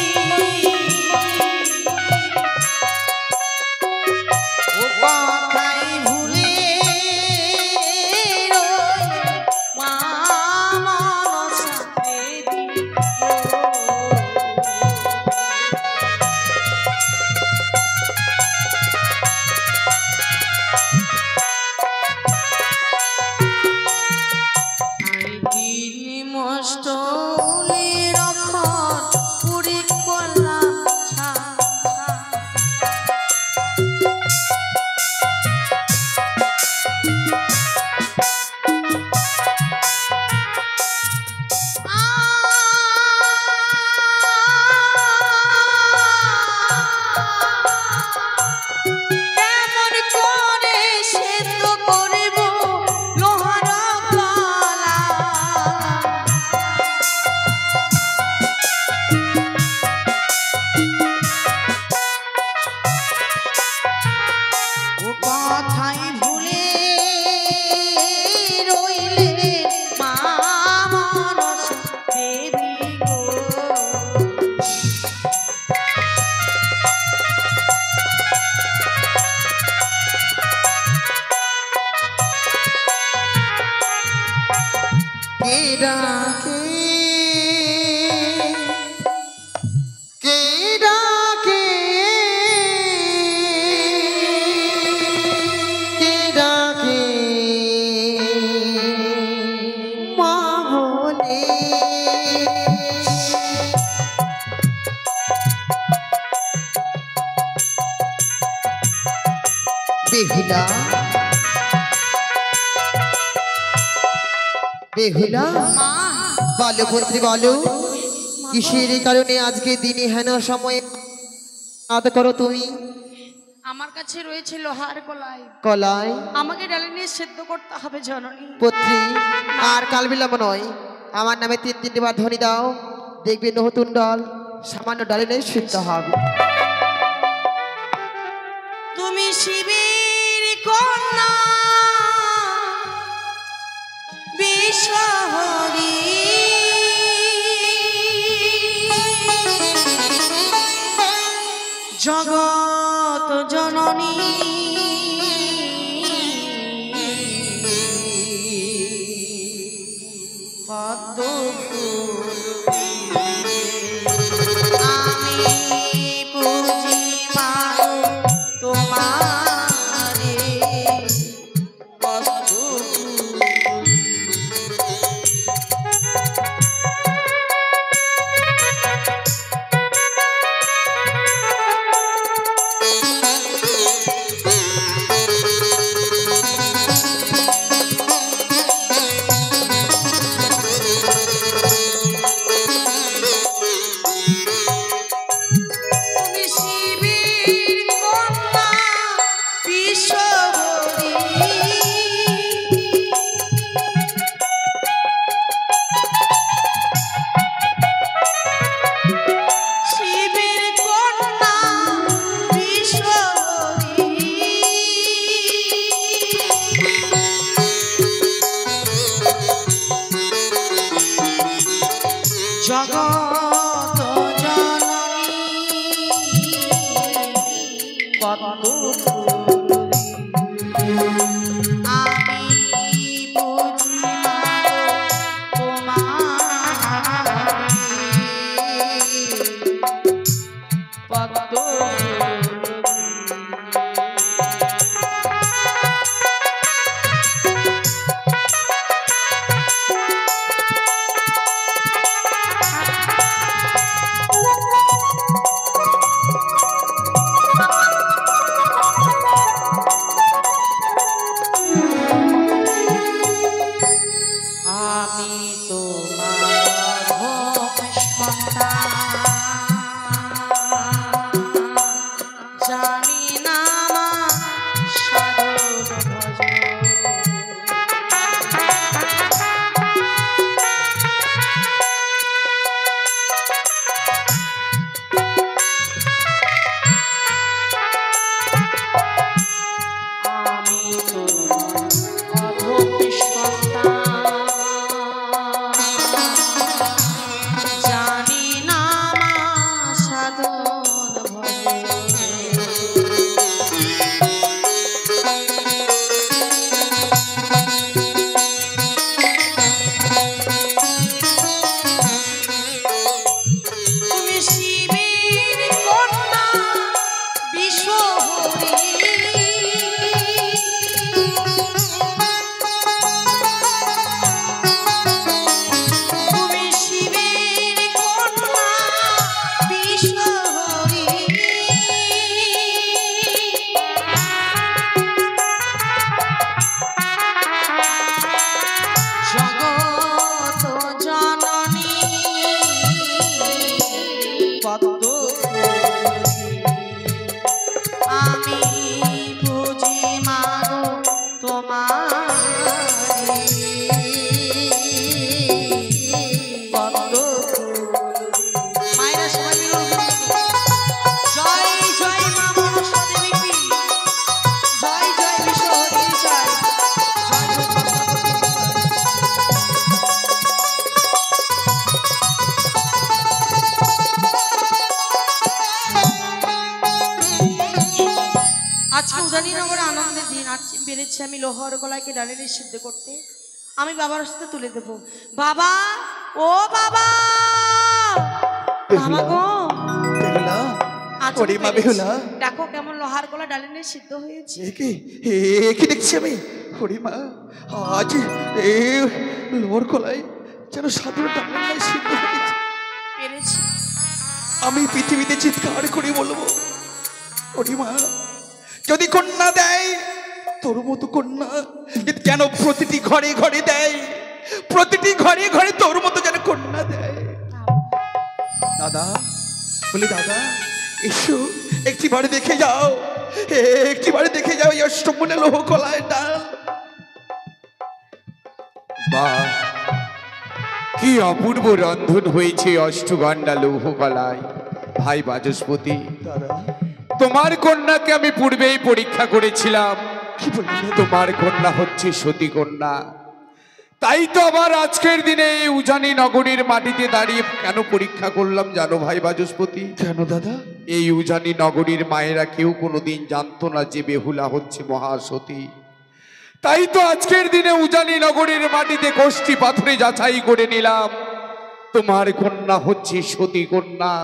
ও কথাই ভুলে রইলে মা মনসা দেবী গো। মস্তলের অক্ষর পুরি করলাম ছাড়া। কেমন করে সেদ্ধ করিব লোহার গলা? ও কথাই ভুলে রইলে মা মনসা দেবী গো। কে ডাকে বেহুলা বেহুলা বলো পুত্রী বলো কিসের কারণে আজকে দিনে হেন সময়ে আদ করো তুমি আমার কাছে রয়েছে লোহার কলাই, কলাই আমাকে ডালে নিয়ে সেদ্ধ করতে হবে জননী। পুত্রী আর কাল বিলম্ব নয়, আমার নামে 3 বার ধ্বনি দাও, দেখবে নতুন ডাল সামান্য ডালে নেই সিদ্ধ হবে। তুমি শিবের কন্যা বিশ্বহরি, জগত জননী পদ্ম ফুল আমি পুজি মাগো তোমারে পদ্ম ফুল। তুমি শিবের কন্যা বিশ্বহরি, শিবের কন্যা বিশ্বহরি, জগত জননী পদ্ম ফুল আমি বুঝি মাগো তোমারে পদ্ম আমি তোমার সন্তান, জানি না আমার সাধন ভজন। আমি তোমার অধম সন্তান, জানি না আমার সাধন ভজন। তুমি শিবের কন্যা বিশ্বহরি, তুমি শিবের কন্যা বিশ্বহরি, জগত জননী পদ্ম ফুল আমি বুঝি মাগো তোমারে পদ্ম ফুল। মায়েরা সবাই মিলে জয় জয় মা মনসা দেবী কি, জয় জয় বিশ্বহরি জয়, জয় জয় পদ্মাবতী জয়। আজকে উদানীনগরে আনন্দের দিন, আজ বেড়েছি আমি লোহার গলাকে ডালে নিয়ে সিদ্ধ করতে, আমি বাবার সাথে তুলে দেব। বাবা, ও বাবা, বাবা গো, বেহুলা আজ ওরে মা পেরেছি। বেহুলা দেখো কেমন লোহার গলা ডালে নিয়ে সিদ্ধ হয়েছে। কি দেখছি আমি, ওরে মা আজ এ লোর কলাই যেন সাধারণ ডাল সিদ্ধ হয়েছে। পেরেছি। আমি পৃথিবীতে চিৎকার করে বলবো, ওরে মা যদি কন্যা দেয় তোর মতো কন্যা, কিন্তু কেন প্রতিটি ঘরে ঘরে দেয়, প্রতিটি ঘরে ঘরে তোর মতো যেন কন্যা দেয়। দাদা বলি, দাদা এসো একটিবার দেখে যাও, একটিবার দেখে যাও এই অষ্টমনে লোহ কলায় ডাল। বাহ, কি অপূর্ব রন্ধন হয়েছে অষ্টগন্ডা লৌহ কলায়। ভাই বাচস্পতি, তোমার কন্যাকে আমি পূর্বেই পরীক্ষা করেছিলাম, তোমার কন্যা হচ্ছে সতী কন্যা। তাই তো আবার আজকের দিনে এই উজানি নগরীর মাটিতে দাঁড়িয়ে কেন পরীক্ষা করলাম জানো ভাই বাচস্পতি? কেন দাদা? এই উজানি নগরীর মায়েরা কেউ কোনোদিন জানতো না যে বেহুলা হচ্ছে মহাসতী। তাই তো আজকের দিনে উজানি নগরীর মাটিতে কোষ্ঠী পাথরে যাচাই করে নিলাম, তোমার কন্যা হচ্ছে সতী কন্যা,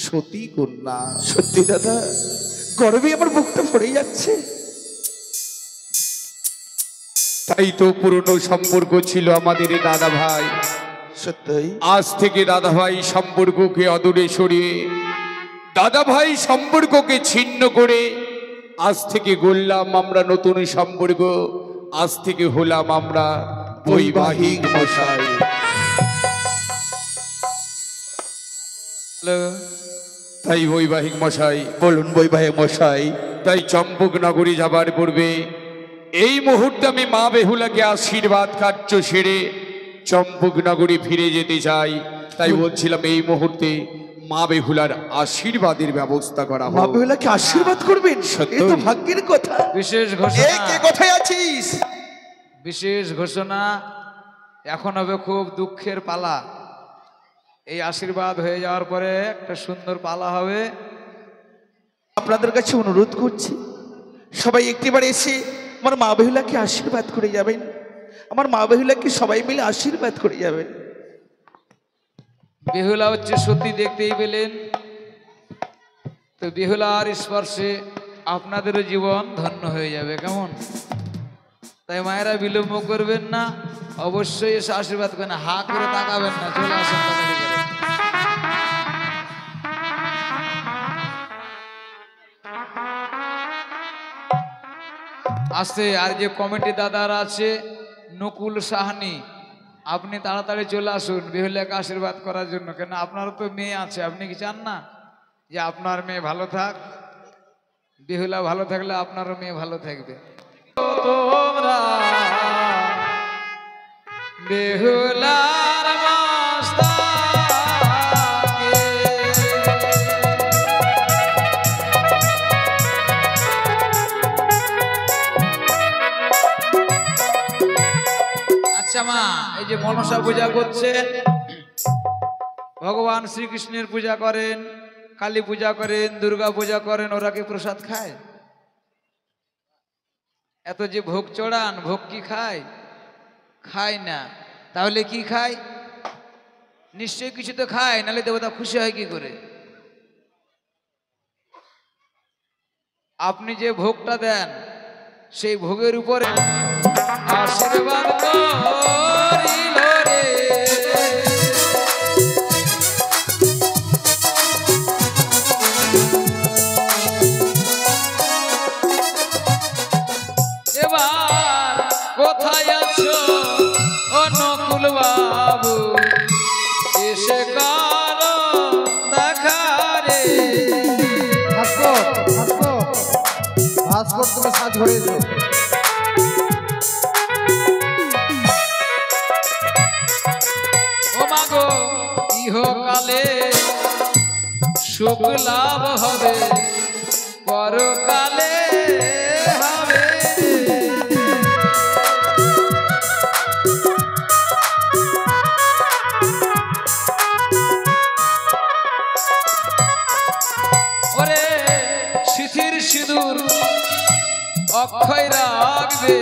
সতী কন্যা। সত্যি দাদা, গর্বে আমার বুকটা ভরে যাচ্ছে। তাই তো পুরনো সম্পর্ক ছিল আমাদের দাদা ভাই, সত্যই আজ থেকে দাদা ভাই সম্পর্ককে অদূরে সরিয়ে, দাদা ভাই সম্পর্ককে ছিন্ন করে আজ থেকে গড়লাম আমরা নতুন সম্পর্ক, আজ থেকে হলাম আমরা বৈবাহিক মশাই। তাই বৈবাহিক মশাই, বলুন বৈবাহিক মশাই। তাই চম্পক নগরী যাবার পূর্বে এই মুহূর্তে আমি মা বেহুলাকে আশীর্বাদ কার্য সেরে চম্পক নগরী ফিরে যেতে চাই। তাই বলছিলাম এই মুহূর্তে মা বেহুলার আশীর্বাদের ব্যবস্থা করা মা হোক। বেহুলাকে আশীর্বাদ করবেন, সত্যই। এ তো ভাগ্যের কথা। বিশেষ এ ঘোষণা, কে কোথায় আছিস? বিশেষ ঘোষণা, এখন হবে খুব দুঃখের পালা। এই আশীর্বাদ হয়ে যাওয়ার পরে একটা সুন্দর পালা হবে। আপনাদের কাছে অনুরোধ করছি, সবাই একটিবার এসে আমার মা বেহুলাকে আশীর্বাদ করে যাবেন। আমার মা বেহুলাকে সবাই মিলে আশীর্বাদ করে যাবেন। বেহুলা হচ্ছে সত্যি, দেখতেই পেলেন তো। বেহুলার স্পর্শে আপনাদেরও জীবন ধন্য হয়ে যাবে, কেমন? তাই মায়েরা বিলম্ব করবেন না, অবশ্যই এসে আশীর্বাদ করেন, হা করে তাকাবেন না, চলে আসেন তাড়াতাড়ি করে। আসছে আর যে কমিটি দাদারা আছে, নকুল সাহানি, আপনি তাড়াতাড়ি চলে আসুন বেহুলাকে আশীর্বাদ করার জন্য। কেন আপনারও তো মেয়ে আছে, আপনি কি চান না যে আপনার মেয়ে ভালো থাক? বেহুলা ভালো থাকলে আপনারও মেয়ে ভালো থাকবে। তোমরা বেহুলার মাস্তাকে আচ্ছা মা, এই যে মনসা পূজা করছেন, ভগবান শ্রীকৃষ্ণের পূজা করেন, কালী পূজা করেন, দুর্গা পূজা করেন, ওরা কি প্রসাদ খায়? এত যে ভোগ চড়ান, ভোগ কি খায়? খায় না। তাহলে কি খায়? নিশ্চয়ই কিছু তো খায়, নাহলে দেবতা খুশি হয় কি করে? আপনি যে ভোগটা দেন সেই ভোগের উপরে আশীর্বাদ করিল রে। এবার কোথায় আছো ও নকুল বাবু, এসে কারো দেখা রে। ভাস্কর তুমি সাজ ঘুরেছো। ও মাগো, ইহকালে সুখ লাভ হবে, পরকালে হবে। ওরে সিথির সিঁদুর অক্ষয় রাখবে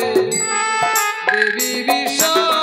দেবী বিষয়